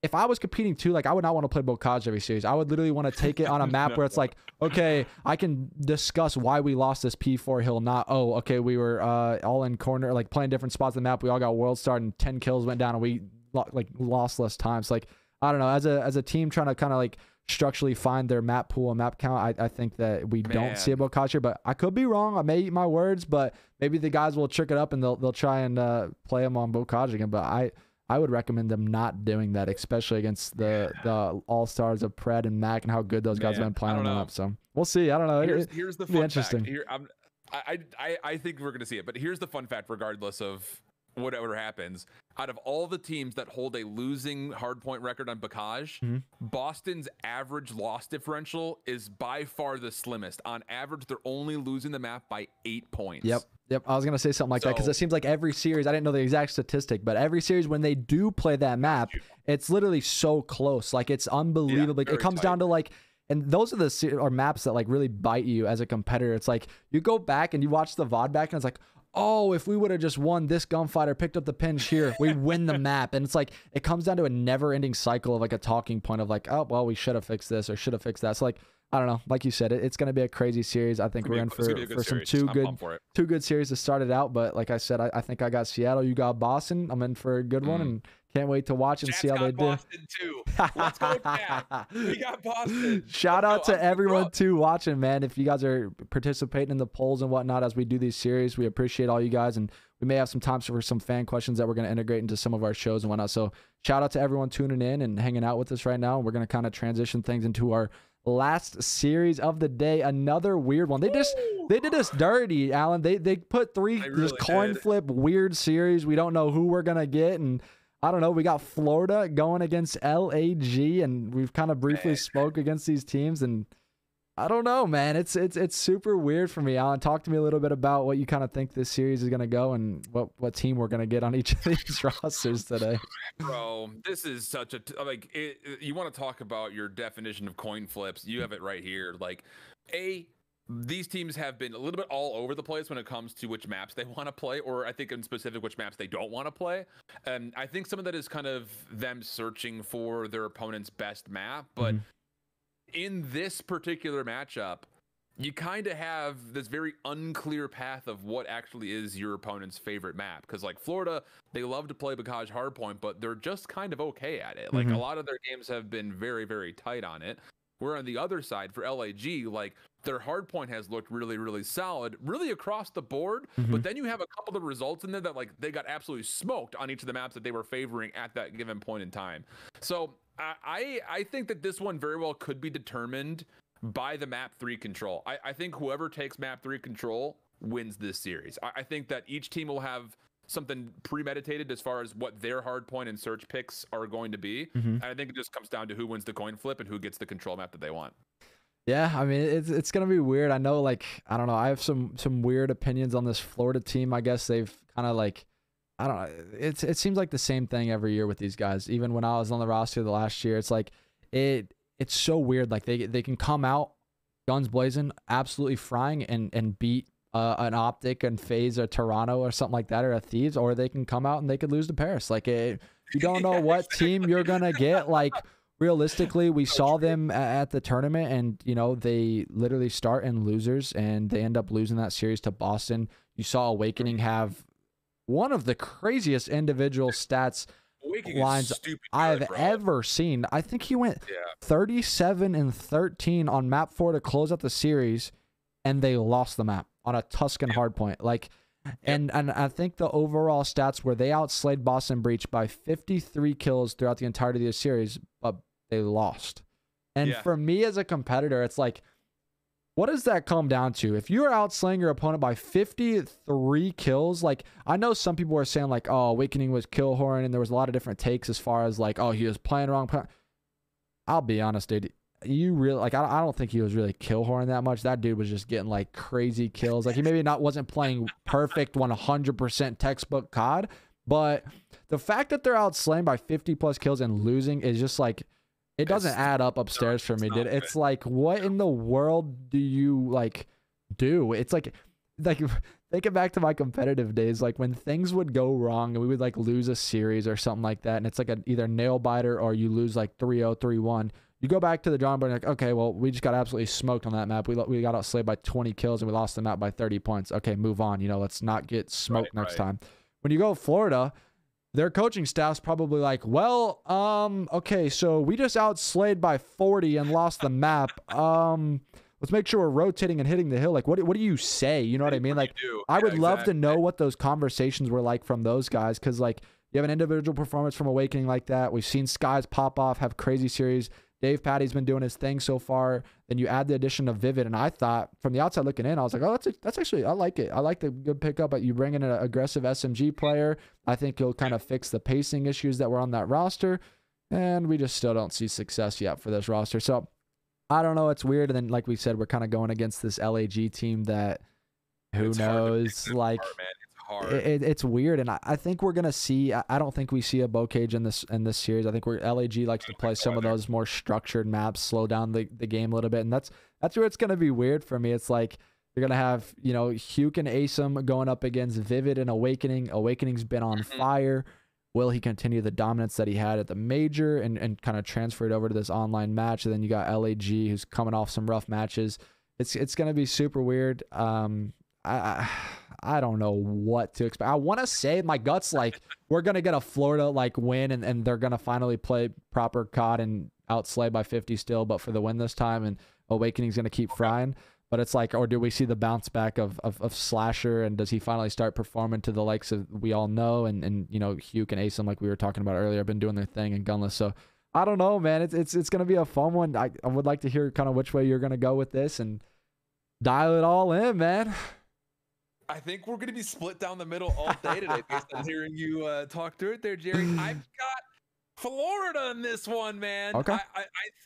if I was competing too, like I would not want to play Bocage every series. I would literally want to take it on a map where it's like, okay, I can discuss why we lost this P4 hill, not, oh, okay, we were all in corner, like playing different spots of the map. We all got world starred and 10 kills went down and we like lost less times. Like, I don't know, as a team trying to kind of like structurally find their map pool and map count, I think that we don't see a Bocage here, but I could be wrong. I may eat my words, but maybe the guys will trick it up and they'll try and play them on Bocage again. But I would recommend them not doing that, especially against the all-stars of Pred and Mac and how good those guys have been playing on the map. So we'll see. I don't know. Here's the fun fact. I think we're going to see it, but here's the fun fact regardless of whatever happens. Out of all the teams that hold a losing hardpoint record on Bocage, Boston's average loss differential is by far the slimmest. On average, they're only losing the map by 8 points. Yep. I was going to say something like that because it seems like every series, I didn't know the exact statistic, but every series when they do play that map, it's literally so close. Like, it's unbelievable. It comes down to like, and those are the maps that like really bite you as a competitor. It's like you go back and you watch the VOD back and it's like, oh, if we would have just won this gunfight or picked up the pinch here, we'd win the map. And it's like, it comes down to a never-ending cycle of like a talking point of like, oh, well, we should have fixed this or should have fixed that. So like, I don't know. Like you said, it's going to be a crazy series. I think we're in for some two good series to start it out. But like I said, I think I got Seattle. You got Boston. I'm in for a good one and can't wait to watch and see how they do. Boston too. Let's go, Cat. We got Boston. Shout out to everyone too watching, man. If you guys are participating in the polls and whatnot as we do these series, we appreciate all you guys. And we may have some time for some fan questions that we're going to integrate into some of our shows and whatnot. So shout out to everyone tuning in and hanging out with us right now. We're going to kind of transition things into our last series of the day. Another weird one. They did us dirty, Alan. They put three coin flip weird series. We don't know who we're gonna get, and I don't know. We got Florida going against LAG, and we've kind of briefly spoke against these teams, and I don't know, man. It's super weird for me. Alan, talk to me a little bit about what you kind of think this series is gonna go, and what team we're gonna get on each of these rosters today. Bro, this is such a you want to talk about your definition of coin flips? You have it right here. Like, these teams have been a little bit all over the place when it comes to which maps they want to play, or I think in specific which maps they don't want to play. And I think some of that is kind of them searching for their opponent's best map, but. In this particular matchup, you kind of have this very unclear path of what actually is your opponent's favorite map. Because like Florida, they love to play Bocage hardpoint, but they're just kind of okay at it. Like a lot of their games have been very, very tight on it. Where on the other side for LAG, like their hardpoint has looked really, really solid, really across the board. But then you have a couple of results in there that like they got absolutely smoked on each of the maps that they were favoring at that given point in time. So I think that this one very well could be determined by the map 3 control. I think whoever takes map 3 control wins this series. I think that each team will have something premeditated as far as what their hardpoint and search picks are going to be. And I think it just comes down to who wins the coin flip and who gets the control map that they want. Yeah, I mean, it's going to be weird. I know, like, I don't know. I have some weird opinions on this Florida team. I guess they've kind of like, I don't know. It seems like the same thing every year with these guys. Even when I was on the roster the last year, it's like it's so weird. Like they can come out guns blazing, absolutely frying and beat an Optic and FaZe or Toronto or something like that, or a Thieves, or they can come out and they could lose to Paris. Like you don't know what team you're gonna get. Like realistically, we saw them at the tournament, and you know they literally start in losers, and they end up losing that series to Boston. You saw Awakening have one of the craziest individual stats lines I've ever seen. I think he went 37-13 on map 4 to close out the series, and they lost the map on a Tuscan hardpoint. Like, and I think the overall stats were they outslayed Boston Breach by 53 kills throughout the entirety of the series, but they lost. And for me as a competitor, it's like, what does that come down to? If you're outslaying your opponent by 53 kills, like I know some people are saying like, oh, Awakening was kill horn, and there was a lot of different takes as far as like, oh, he was playing wrong. I'll be honest, dude. You really like I don't think he was really kill horn that much. That dude was just getting like crazy kills. Like he maybe wasn't playing perfect 100% textbook COD, but the fact that they're outslaying by 50+ kills and losing is just like, it doesn't add up upstairs for me, dude. It's like, what in the world do you like do? It's like thinking back to my competitive days, like when things would go wrong and we would like lose a series or something like that, and it's like either nail biter or you lose like 3-0, 3-1. You go back to the drawing board and like, okay, well, we just got absolutely smoked on that map. We got outslayed by 20 kills and we lost the map by 30 points. Okay, move on. You know, let's not get smoked next time. When you go Florida, their coaching staff's probably like, well, okay, so we just outslayed by 40 and lost the map. Let's make sure we're rotating and hitting the hill. Like, what do you say? You know what I mean? Like, I would love to know what those conversations were like from those guys, because, like, you have an individual performance from Awakening like that. We've seen Skies pop off, have crazy series. Dave Patty's been doing his thing so far. Then you add the addition of Vivid, and I thought from the outside looking in, I was like, oh, that's actually, I like it. I like the good pickup. But you bring in an aggressive SMG player. I think he'll kind of fix the pacing issues that were on that roster. And we just still don't see success yet for this roster. So I don't know. It's weird. And then, like we said, we're kind of going against this LAG team that who knows, like, it's weird. And I think we're going to see, I don't think we see a bow cage in this series. I think LAG likes to play some of those more structured maps, slow down the game a little bit. And that's where it's going to be weird for me. It's like, you're going to have, you know, Huke and Asim going up against Vivid and Awakening. Awakening's been on fire. Will he continue the dominance that he had at the major and kind of transfer it over to this online match? And then you got LAG, who's coming off some rough matches. It's going to be super weird. I don't know what to expect. I want to say my guts like we're going to get a Florida like win and they're going to finally play proper COD and outslay by 50 still, but for the win this time, and Awakening's going to keep frying. But it's like, or do we see the bounce back of Slasher, and does he finally start performing to the likes of we all know, and you know, Huke and Asim, like we were talking about earlier, have been doing their thing in Gunless. So I don't know, man. It's going to be a fun one. I would like to hear kind of which way you're going to go with this and dial it all in, man. I think we're going to be split down the middle all day today based on hearing you talk through it there, Jerry. I've got Florida in this one, man. Okay.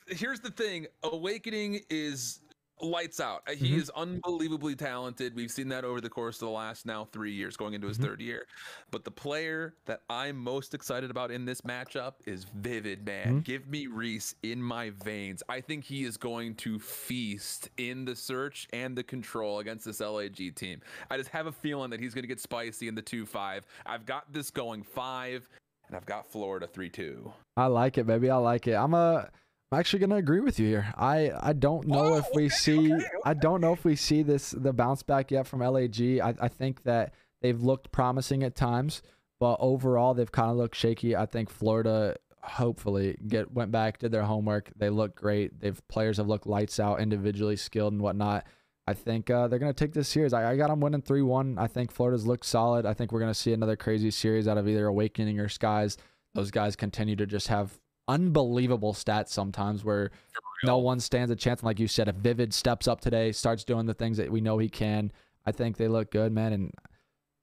Here's the thing. Awakening is lights out. He is unbelievably talented. We've seen that over the course of the last now 3 years, going into his third year. But the player that I'm most excited about in this matchup is Vivid, man. Give me Reese in my veins. I think he is going to feast in the search and the control against this LAG team. I just have a feeling that he's going to get spicy in the 2-5. I've got this going 5, and I've got Florida 3-2. I like it, baby. I like it. I'm actually gonna agree with you here. I don't know if we see I don't know if we see the bounce back yet from LAG. I think that they've looked promising at times, but overall they've kind of looked shaky. I think Florida hopefully went back, did their homework. They look great. Players have looked lights out, individually skilled and whatnot. I think they're gonna take this series. I got them winning 3-1. I think Florida's looked solid. I think we're gonna see another crazy series out of either Awakening or Skies. Those guys continue to just have unbelievable stats sometimes where no one stands a chance. And like you said, if Vivid steps up today, starts doing the things that we know he can, I think they look good, man. And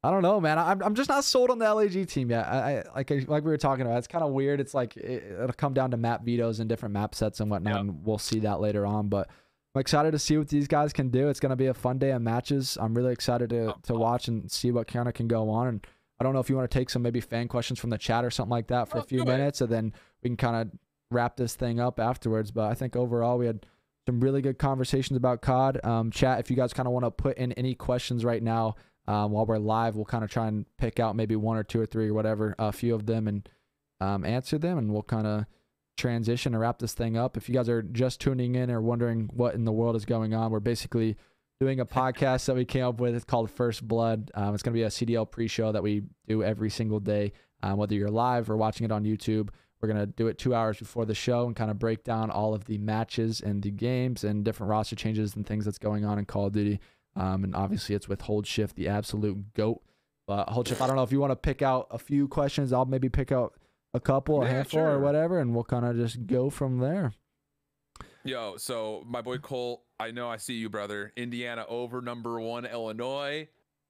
I don't know, man. I'm just not sold on the LAG team yet. Like we were talking about, it's kind of weird. It's like it'll come down to map vetoes and different map sets and whatnot, and we'll see that later on. But I'm excited to see what these guys can do. It's going to be a fun day of matches. I'm really excited to watch and see what kind of can go on. And I don't know if you want to take some maybe fan questions from the chat or something like that for a few minutes, and then we can kind of wrap this thing up afterwards. But I think overall we had some really good conversations about COD. Chat, if you guys kind of want to put in any questions right now while we're live, we'll kind of try and pick out maybe 1 or 2 or 3 or whatever, a few of them, and answer them, and we'll kind of transition and wrap this thing up. If you guys are just tuning in or wondering what in the world is going on, we're basically doing a podcast that we came up with. It's called First Blood. It's going to be a CDL pre-show that we do every single day, whether you're live or watching it on YouTube. We're going to do it 2 hours before the show and kind of break down all of the matches and the games and different roster changes and things that's going on in Call of Duty. And obviously it's with Hold Shift, the absolute GOAT. But Hold Shift, I don't know if you want to pick out a few questions. I'll maybe pick out a couple, a handful, or whatever, and we'll kind of just go from there. Yo, so my boy Cole, I know I see you, brother. Indiana over #1 Illinois.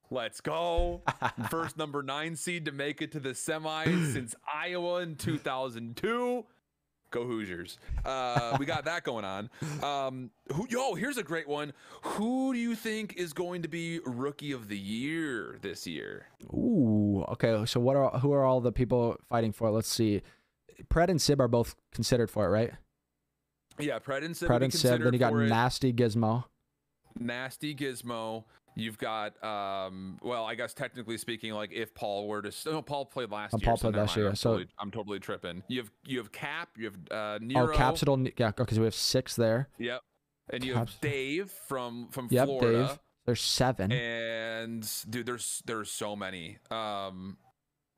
Let's go. First number 9 seed to make it to the semis since Iowa in 2002. Go Hoosiers. We got that going on. Here's a great one. Who do you think is going to be Rookie of the Year this year? Ooh, okay. So who are all the people fighting for it? Let's see. Pred and Sib are both considered for it, right? Yeah, Pred and Sib. Pred and Sib. Then you got Nasty Gizmo. Nasty Gizmo. You've got, well, I guess technically speaking, like if Paul were to, no, Paul played last year. Paul played last year, so I'm totally tripping. You have Cap, you have Nero. Oh, Capsule, yeah, because we have 6 there. Yep, and you have Dave from yep, Florida. Dave. There's 7. And dude, there's so many.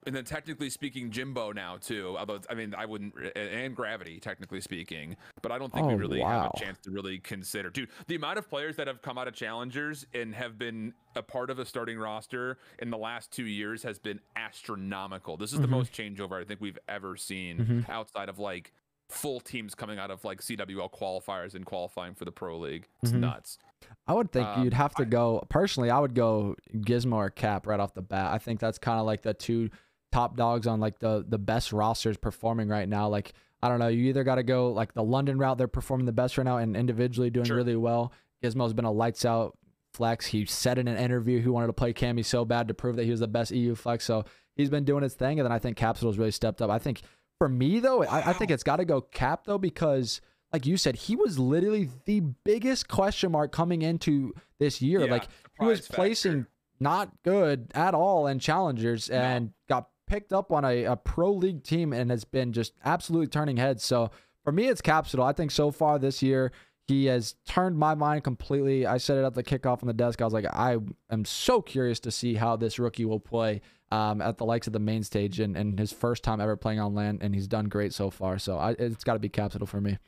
and then technically speaking, Jimbo now too. Although I mean, I wouldn't, and Gravity technically speaking, but I don't think we really have a chance to really consider. Dude, the amount of players that have come out of challengers and have been a part of a starting roster in the last 2 years has been astronomical. This is the most changeover I think we've ever seen outside of like full teams coming out of like CWL qualifiers and qualifying for the Pro League. It's nuts. I would think you'd have to go, personally, I would go Gizmo or Cap right off the bat. I think that's kind of like the two top dogs on like the best rosters performing right now. Like, I don't know, you either got to go like the London route, they're performing the best right now and individually doing really well. Gizmo's been a lights out flex. He said in an interview he wanted to play Cammy so bad to prove that he was the best EU flex. So he's been doing his thing. And then I think Capsule's really stepped up. I think for me though, I think it's got to go Cap though, because like you said, he was literally the biggest question mark coming into this year. Like he was placing not good at all in challengers and got picked up on a pro league team and has been just absolutely turning heads. So for me, it's Capsule. I think so far this year, he has turned my mind completely. I said it at the kickoff on the desk. I was like, I am so curious to see how this rookie will play at the likes of the main stage and his first time ever playing on LAN, and he's done great so far. So it's got to be Capsule for me.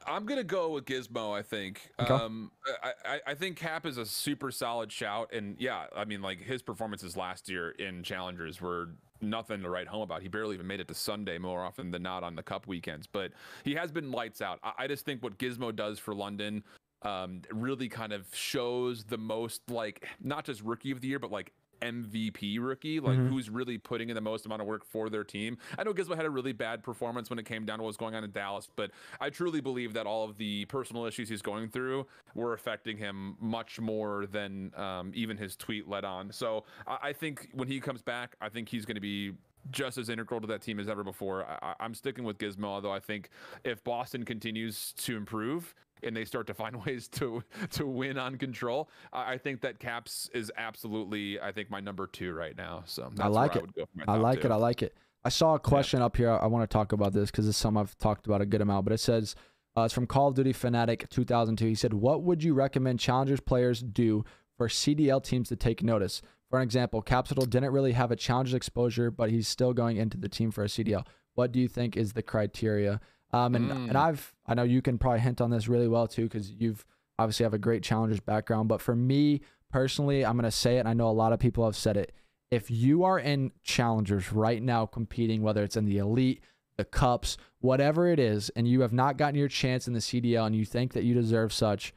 I'm gonna go with Gizmo. I think. Okay. I think Cap is a super solid shout, and yeah, I mean, like his performances last year in challengers were nothing to write home about. He barely even made it to Sunday more often than not on the cup weekends, but he has been lights out. I just think what Gizmo does for London really kind of shows the most, like, not just rookie of the year, but like MVP rookie, like who's really putting in the most amount of work for their team. I know Gizmo had a really bad performance when it came down to what was going on in Dallas, but I truly believe that all of the personal issues he's going through were affecting him much more than even his tweet led on. So I think when he comes back, I think he's going to be just as integral to that team as ever before. I'm sticking with Gizmo, although I think if Boston continues to improve and they start to find ways to win on control, I think that Caps is absolutely, I think, my number 2 right now. So that's I like it. I like it. I saw a question up here. I want to talk about this because it's something I've talked about a good amount, but it says, it's from Call of Duty Fanatic 2002. He said, what would you recommend challengers players do for CDL teams to take notice? For an example, Capsule didn't really have a challengers exposure, but he's still going into the team for a CDL. What do you think is the criteria? And I know you can probably hint on this really well too, because you've obviously have a great challengers background. But for me personally, I'm going to say it, and I know a lot of people have said it. If you are in challengers right now competing, whether it's in the elite, the cups, whatever it is, and you have not gotten your chance in the CDL and you think that you deserve such,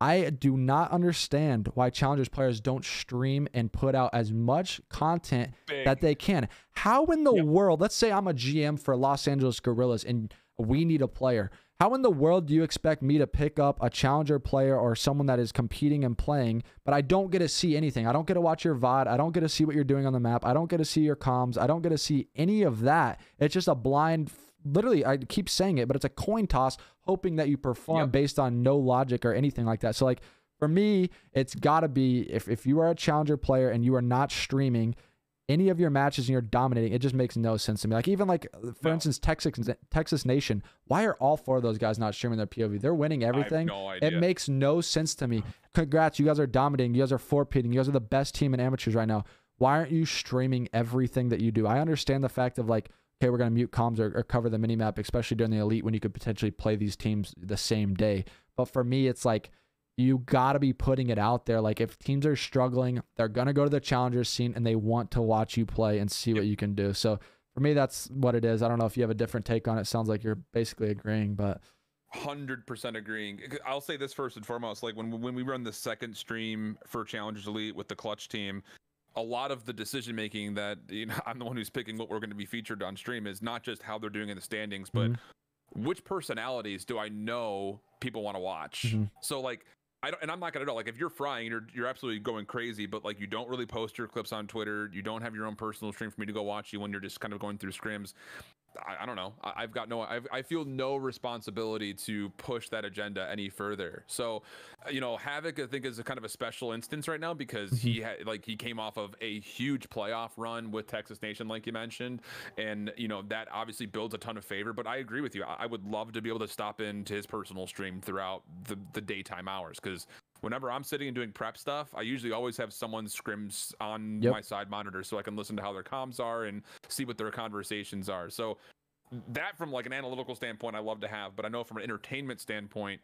I do not understand why challengers players don't stream and put out as much content that they can. How in the world, let's say I'm a GM for Los Angeles Gorillas and we need a player. How in the world do you expect me to pick up a challenger player or someone that is competing and playing, but I don't get to see anything? I don't get to watch your VOD. I don't get to see what you're doing on the map. I don't get to see your comms. I don't get to see any of that. It's just a blind, literally, I keep saying it, but it's a coin toss hoping that you perform based on no logic or anything like that. So like for me, it's got to be if you are a challenger player and you are not streaming any of your matches and you're dominating, it just makes no sense to me. Like even like, for instance, Texas Nation, why are all 4 of those guys not streaming their POV? They're winning everything. I have no idea. It makes no sense to me. Congrats, you guys are dominating. You guys are 4-pitting. You guys are the best team in amateurs right now. Why aren't you streaming everything that you do? I understand the fact of like, okay, we're going to mute comms or cover the minimap, especially during the elite when you could potentially play these teams the same day. But for me, it's like, you got to be putting it out there. Like if teams are struggling, they're going to go to the challengers scene and they want to watch you play and see what you can do. So for me, that's what it is. I don't know if you have a different take on it. Sounds like you're basically agreeing, but 100% agreeing. I'll say this first and foremost, like when we run the second stream for Challengers Elite with the Clutch team, a lot of the decision making that, you know, I'm the one who's picking what we're going to be featured on stream is not just how they're doing in the standings, but which personalities do I know people want to watch? So like, I'm not gonna know. Like if you're frying, you're absolutely going crazy, but like you don't really post your clips on Twitter. You don't have your own personal stream for me to go watch you when you're just kind of going through scrims. I don't know. I feel no responsibility to push that agenda any further. So, you know, Havoc I think is a kind of a special instance right now because he came off of a huge playoff run with Texas Nation, like you mentioned, and you know that obviously builds a ton of favor. But I agree with you. I would love to be able to stop into his personal stream throughout the daytime hours because whenever I'm sitting and doing prep stuff, I usually always have someone scrims on my side monitor so I can listen to how their comms are and see what their conversations are. So that, from like an analytical standpoint, I love to have, but I know from an entertainment standpoint,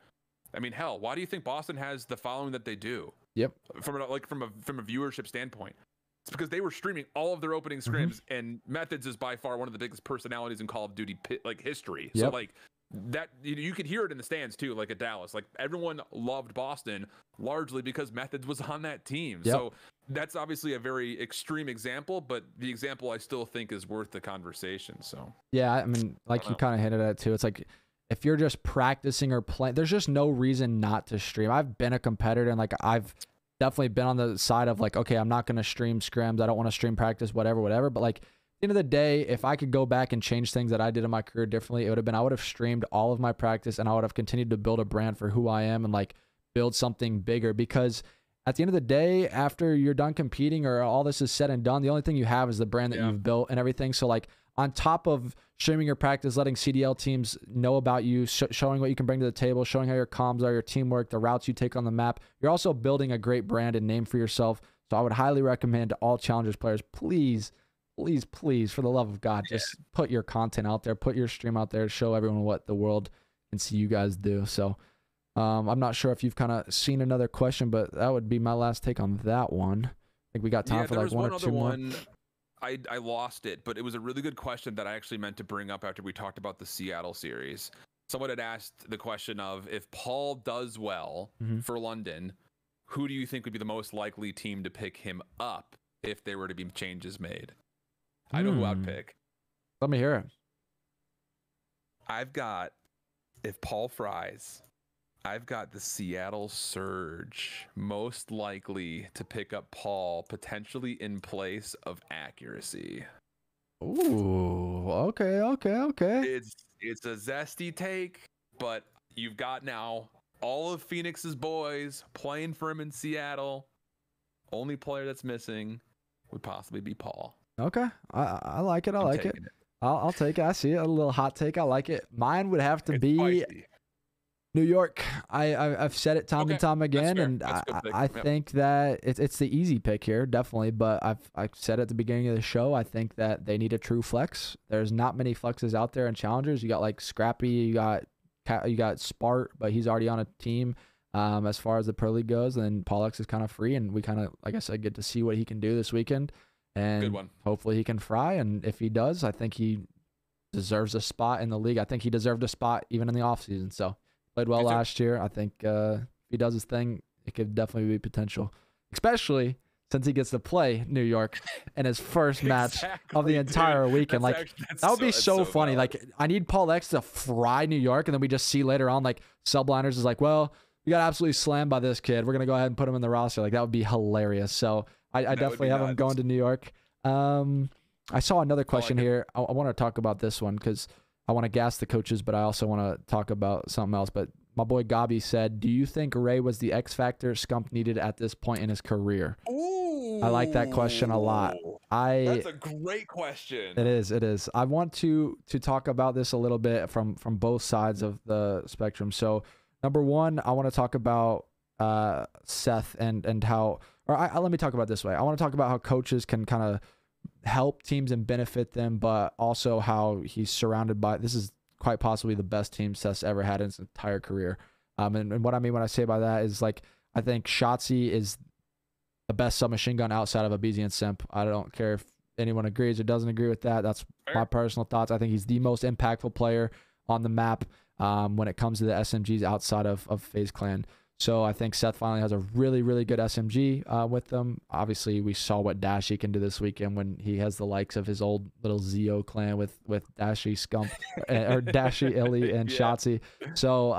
I mean, hell, why do you think Boston has the following that they do? Yep. From a viewership standpoint, it's because they were streaming all of their opening scrims, and Methods is by far one of the biggest personalities in Call of Duty like history. Yep. So like that, you could hear it in the stands too, like at Dallas. Like everyone loved Boston largely because Methods was on that team. Yep. So that's obviously a very extreme example, but the example I still think is worth the conversation. So yeah, I mean, like you kind of hinted at it too. It's like, if you're just practicing or playing, there's just no reason not to stream. I've been a competitor, and like I've definitely been on the side of like, okay, I'm not going to stream scrims. I don't want to stream practice, whatever. But like at the end of the day, if I could go back and change things that I did in my career differently, it would have been, I would have streamed all of my practice, and I would have continued to build a brand for who I am and like build something bigger. Because at the end of the day, after you're done competing or all this is said and done, the only thing you have is the brand that you've built and everything. So like on top of streaming your practice, letting CDL teams know about you, showing what you can bring to the table, showing how your comms are, your teamwork, the routes you take on the map, you're also building a great brand and name for yourself. So I would highly recommend to all Challengers players, please, for the love of God, just put your content out there, put your stream out there, show everyone what the world can see you guys do. So I'm not sure if you've kind of seen another question, but that would be my last take on that one. I think we got time for like one or two more. I lost it, but it was a really good question that I actually meant to bring up after we talked about the Seattle series. Someone had asked the question of, if Paul does well for London, who do you think would be the most likely team to pick him up if there were to be changes made? I know who I'd pick. Let me hear it. I've got, if Paul fries, I've got the Seattle Surge most likely to pick up Paul, potentially in place of Accuracy. Ooh, okay. It's a zesty take, but you've got now all of Phoenix's boys playing for him in Seattle. Only player that's missing would possibly be Paul. Okay, I like it. I'll take it. I see it. A little hot take. I like it. Mine would have to be spicy. New York. I've said it time and time again, and I think that it's the easy pick here, definitely. But I've said at the beginning of the show, I think that they need a true flex. There's not many flexes out there in Challengers. You got like Scrappy, you got Spart, but he's already on a team as far as the Pro League goes. And Paul X is kind of free, and we kind of, like I said, get to see what he can do this weekend. And good one. Hopefully he can fry. And if he does, I think he deserves a spot in the league. I think he deserved a spot even in the offseason. So played well last year. I think if he does his thing, it could definitely be potential, especially since he gets to play New York in his first match of the entire weekend. That would be so funny. Valid. Like, I need Paul X to fry New York, and then we just see later on, like, Subliners is like, well, we got absolutely slammed by this kid. We're going to go ahead and put him in the roster. Like, that would be hilarious. So I definitely have him going to New York. I saw another question here. I want to talk about this one because I want to gas the coaches, but I also want to talk about something else. But my boy Gabi said, do you think Ray was the X factor Scump needed at this point in his career? Ooh, I like that question a lot. That's a great question. It is. I want to talk about this a little bit from both sides of the spectrum. So number one, I want to talk about Seth and how, let me talk about it this way. I want to talk about how coaches can kind of help teams and benefit them, but also how he's surrounded by, this is quite possibly the best team Seth's ever had in his entire career. And what I mean when I say by that is, like, I think Shotzi is the best submachine gun outside of Abizi and Simp. I don't care if anyone agrees or doesn't agree with that. That's my personal thoughts. I think he's the most impactful player on the map when it comes to the SMGs outside of FaZe Clan. So I think Seth finally has a really, really good SMG with them. Obviously, we saw what Dashy can do this weekend when he has the likes of his old little Zeo clan with Dashy, Scump, or Dashy, Illy, and Shotzi. So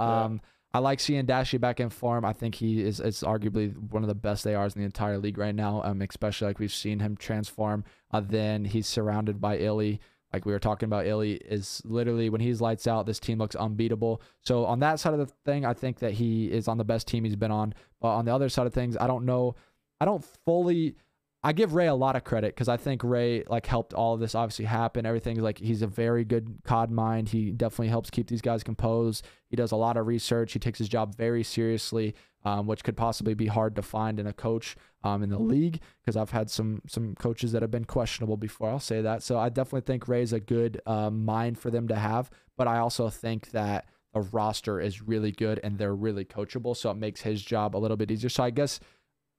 I like seeing Dashy back in form. I think he is arguably one of the best ARs in the entire league right now, especially like we've seen him transform. Then he's surrounded by Illy. Like we were talking about, Illy is literally, when he's lights out, this team looks unbeatable. So on that side of the thing, I think that he is on the best team he's been on. But on the other side of things, I don't know. I give Ray a lot of credit because I think Ray like helped all of this obviously happen. Everything's like, he's a very good COD mind. He definitely helps keep these guys composed. He does a lot of research. He takes his job very seriously. which could possibly be hard to find in a coach in the league, because I've had some coaches that have been questionable before, I'll say that. So I definitely think Ray's a good mind for them to have, but I also think that the roster is really good and they're really coachable, so it makes his job a little bit easier. So I guess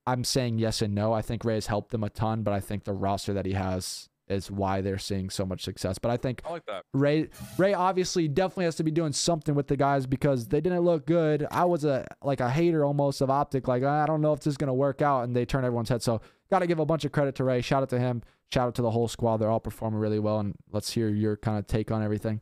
I'm saying yes and no. I think Ray has helped them a ton, but I think the roster that he has is why they're seeing so much success. But I think I like that. Ray obviously definitely has to be doing something with the guys, because they didn't look good. I was a hater almost of Optic. Like, I don't know if this is going to work out, and they turn everyone's head. So got to give a bunch of credit to Ray. Shout out to him. Shout out to the whole squad. They're all performing really well, and let's hear your kind of take on everything.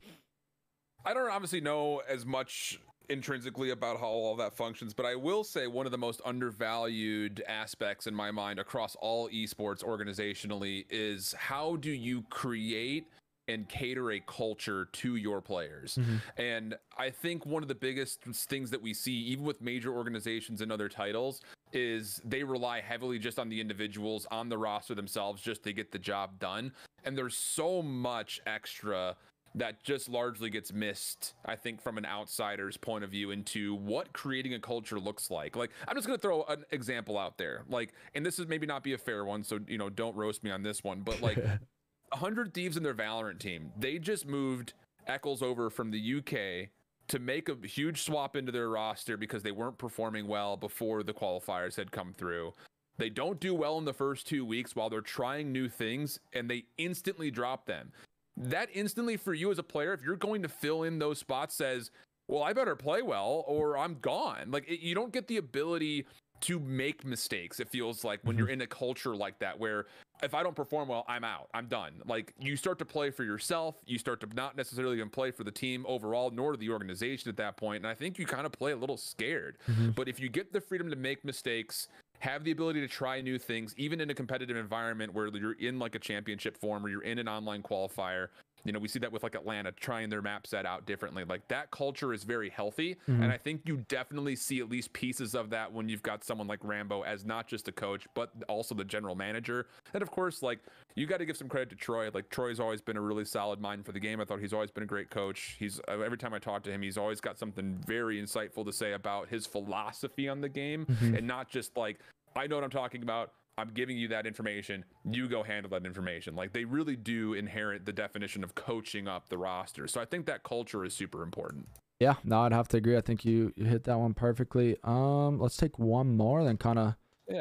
I don't obviously know as much intrinsically about how all that functions, but I will say one of the most undervalued aspects in my mind across all esports organizationally is how do you create and cater a culture to your players. And I think one of the biggest things that we see, even with major organizations and other titles, is they rely heavily just on the individuals on the roster themselves just to get the job done. And there's so much extra that just largely gets missed, I think, from an outsider's point of view into what creating a culture looks like. Like, I'm just going to throw an example out there. Like, and this is maybe not be a fair one, so, you know, don't roast me on this one, but like 100 Thieves in their Valorant team, they just moved Eccles over from the UK to make a huge swap into their roster because they weren't performing well before the qualifiers had come through. They don't do well in the first 2 weeks while they're trying new things, and they instantly drop them. That instantly for you as a player, if you're going to fill in those spots, says, well, I better play well or I'm gone. Like, you don't get the ability to make mistakes. It feels like when you're in a culture like that, where if I don't perform well, I'm out, I'm done. Like, you start to play for yourself. You start to not necessarily even play for the team overall, nor the organization at that point. And I think you kind of play a little scared. But if you get the freedom to make mistakes, have the ability to try new things, even in a competitive environment where you're in like a championship form or you're in an online qualifier. You know, we see that with like Atlanta trying their map set out differently. Like, that culture is very healthy. And I think you definitely see at least pieces of that when you've got someone like Rambo as not just a coach, but also the general manager. And of course, like, you got to give some credit to Troy. Like, Troy's always been a really solid mind for the game. I thought he's always been a great coach. He's every time I talk to him, he's always got something very insightful to say about his philosophy on the game, and not just like, I know what I'm talking about, I'm giving you that information, you go handle that information. Like, they really do inherit the definition of coaching up the roster. So I think that culture is super important. Yeah, no, I'd have to agree. I think you hit that one perfectly. Let's take one more, then kind of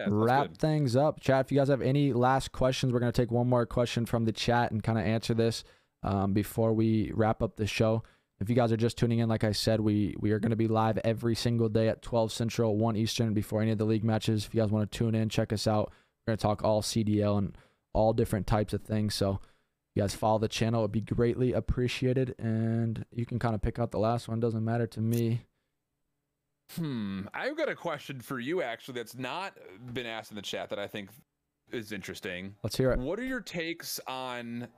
wrap things up. Chat, if you guys have any last questions, we're going to take one more question from the chat and kind of answer this before we wrap up the show. If you guys are just tuning in, like I said, we are going to be live every single day at 12 Central, 1 Eastern before any of the league matches. If you guys want to tune in, check us out. We're going to talk all CDL and all different types of things. So if you guys follow the channel, it would be greatly appreciated. And you can kind of pick out the last one. Doesn't matter to me. I've got a question for you, actually, that's not been asked in the chat that I think is interesting. Let's hear it. What are your takes on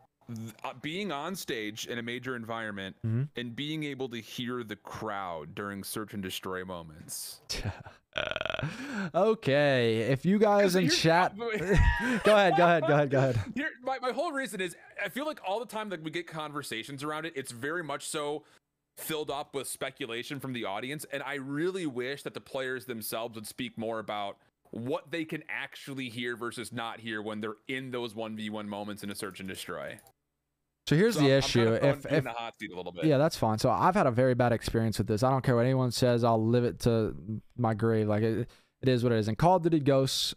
being on stage in a major environment and being able to hear the crowd during search and destroy moments? Okay, if you guys in chat go ahead. Here, my whole reason is I feel like all the time that we get conversations around it, it's very much so filled up with speculation from the audience, and I really wish that the players themselves would speak more about what they can actually hear versus not hear when they're in those 1v1 moments in a search and destroy. So here's the issue. If in the hot seat a little bit. Yeah, that's fine. So I've had a very bad experience with this. I don't care what anyone says. I'll live it to my grave. Like, it is what it is. In Call of Duty Ghosts,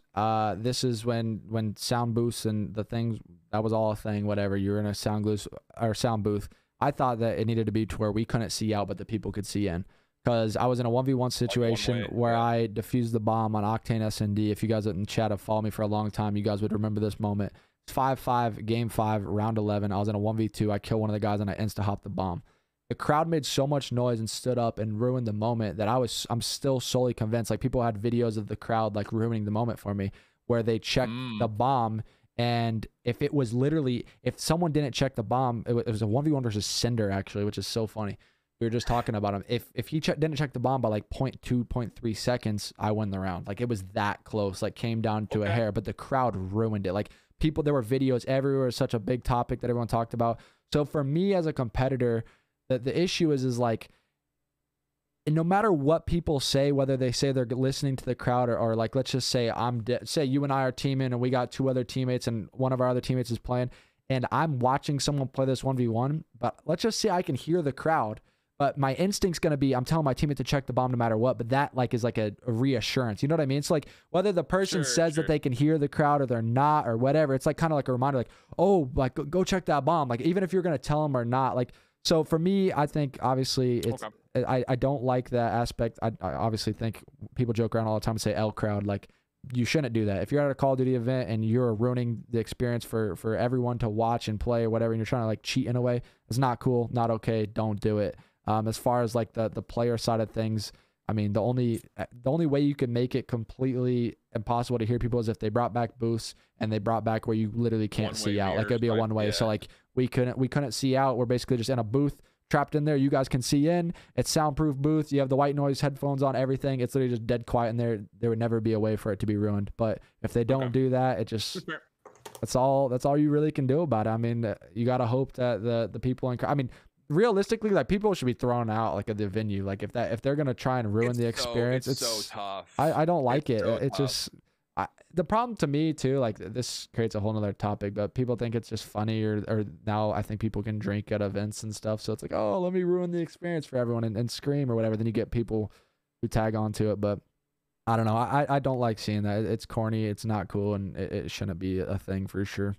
this is when sound booths and the things, that was all a thing. Whatever, you're in a sound booth. I thought that it needed to be to where we couldn't see out, but the people could see in. Because I was in a 1v1 situation where I defused the bomb on Octane SND. If you guys in chat have followed me for a long time, you guys would remember this moment. 5-5, game 5, round 11. I was in a 1v2. I killed one of the guys and I insta-hopped the bomb. The crowd made so much noise and stood up and ruined the moment that I'm still solely convinced. Like, people had videos of the crowd like ruining the moment for me, where they checked the bomb. And if it was literally, if someone didn't check the bomb, it was a 1v1 versus Cinder, actually, which is so funny. We were just talking about him. If he didn't check the bomb by like 0.2, 0.3 seconds, I won the round. Like, it was that close. Like, came down to a hair, but the crowd ruined it. Like, people, there were videos everywhere. It's such a big topic that everyone talked about. So for me as a competitor, the issue is like, And no matter what people say, whether they say they're listening to the crowd or like, let's just say say you and I are teaming and we got 2 other teammates and one of our other teammates is playing and I'm watching someone play this 1v1, but let's just say I can hear the crowd, but my instinct's going to be, I'm telling my teammate to check the bomb no matter what, but that like is like a reassurance. You know what I mean? It's like whether the person says that they can hear the crowd or they're not or whatever, it's like kind of like a reminder, like, oh, like go check that bomb. Like even if you're going to tell them or not, like, so for me, I think obviously it's, I don't like that aspect. I obviously think people joke around all the time and say L crowd. Like you shouldn't do that. If you're at a Call of Duty event and you're ruining the experience for everyone to watch and play or whatever, and you're trying to like cheat in a way, it's not cool, not okay. Don't do it. As far as like the player side of things, I mean, the only way you can make it completely impossible to hear people is if they brought back booths and they brought back where you literally can't see out. Like it'd be a one way. Yeah. So like we couldn't see out. We're basically just in a booth trapped in there. You guys can see in. It's soundproof booth. You have the white noise headphones on, everything. It's literally just dead quiet in there. There would never be a way for it to be ruined. But if they don't do that, it just that's all you really can do about it. I mean, you got to hope that the people I mean, realistically, like people should be thrown out like at the venue. Like if they're gonna try and ruin the experience, it's so tough. I don't like it. It's just the problem to me too. Like this creates a whole nother topic, but people think it's just funny or now I think people can drink at events and stuff. So it's like, oh, let me ruin the experience for everyone and scream or whatever. Then you get people who tag onto it, but I don't know. I don't like seeing that. It's corny. It's not cool, and it shouldn't be a thing for sure.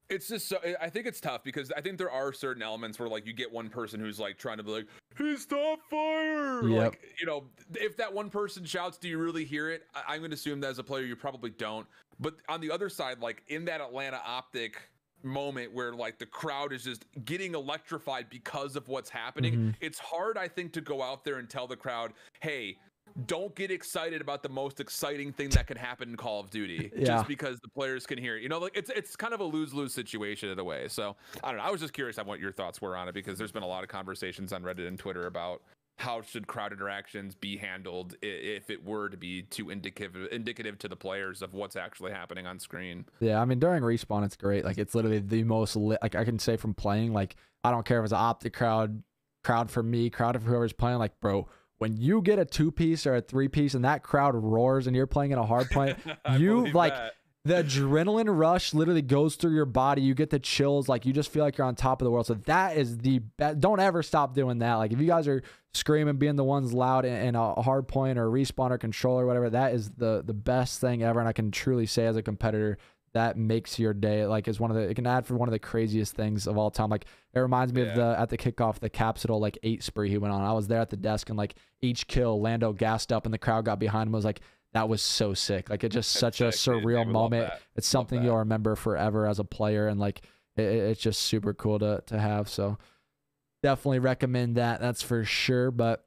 It's just so, I think it's tough because I think there are certain elements where like you get one person who's like trying to be like, hey, stop fire. Yep. Like, you know, if that one person shouts, do you really hear it? I'm going to assume that as a player, you probably don't. But on the other side, like in that Atlanta Optic moment where like the crowd is just getting electrified because of what's happening, it's hard, I think, to go out there and tell the crowd, hey, don't get excited about the most exciting thing that could happen in Call of Duty just because the players can hear it. You know, like it's kind of a lose-lose situation in a way. So I don't know. I was just curious on what your thoughts were on it because there's been a lot of conversations on Reddit and Twitter about how should crowd interactions be handled if it were to be too indicative to the players of what's actually happening on screen. Yeah, I mean during respawn it's great. Like it's literally the most lit. Like I can say from playing, like I don't care if it's an Optic crowd for me, crowd of whoever's playing, like bro, when you get a 2-piece or a 3-piece and that crowd roars and you're playing in a hard point, you like the adrenaline rush literally goes through your body. You get the chills. Like you just feel like you're on top of the world. So that is the best. Don't ever stop doing that. Like if you guys are screaming, being the ones loud in a hard point or a respawn or control or whatever, that is the best thing ever. And I can truly say as a competitor, that makes your day. Like is it can add for one of the craziest things of all time. Like it reminds me of at the kickoff, the Capsule like 8 spree he went on. I was there at the desk and like each kill Lando gassed up and the crowd got behind him. Was like, that was so sick. Like it's just such a surreal moment. It's something you'll remember forever as a player. And like, it's just super cool to have. So definitely recommend that. That's for sure. But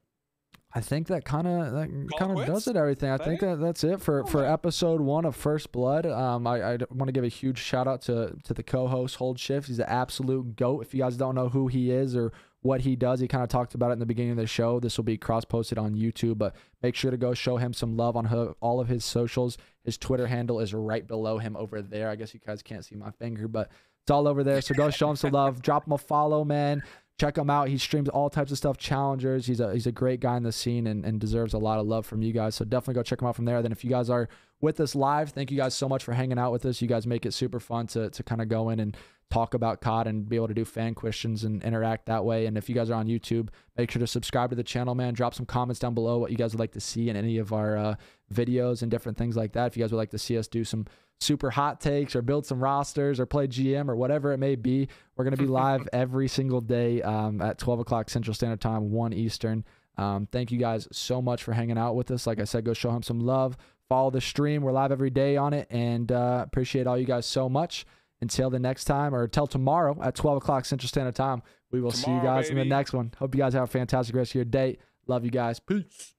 I think that kind of does it. Everything. I think that's it for episode 1 of First Blood. I want to give a huge shout out to the co-host Hold Shift. He's an absolute goat. If you guys don't know who he is or what he does, he kind of talked about it in the beginning of the show. This will be cross-posted on YouTube, but make sure to go show him some love on all of his socials. His Twitter handle is right below him over there. I guess you guys can't see my finger, but it's all over there. So go show him some love. Drop him a follow, man. Check him out. He streams all types of stuff, challengers. He's a great guy in the scene and deserves a lot of love from you guys. So definitely go check him out from there. Then if you guys are with us live, thank you guys so much for hanging out with us. You guys make it super fun to kind of go in and talk about COD and be able to do fan questions and interact that way. And if you guys are on YouTube, make sure to subscribe to the channel, man. Drop some comments down below what you guys would like to see in any of our videos and different things like that. If you guys would like to see us do some super hot takes or build some rosters or play GM or whatever it may be, we're going to be live every single day at 12 o'clock Central Standard Time, 1 Eastern. Thank you guys so much for hanging out with us. Like I said, go show him some love. Follow the stream. We're live every day on it, and appreciate all you guys so much. Until the next time, or until tomorrow at 12 o'clock Central Standard Time, we will see you guys in the next one. Hope you guys have a fantastic rest of your day. Love you guys. Peace.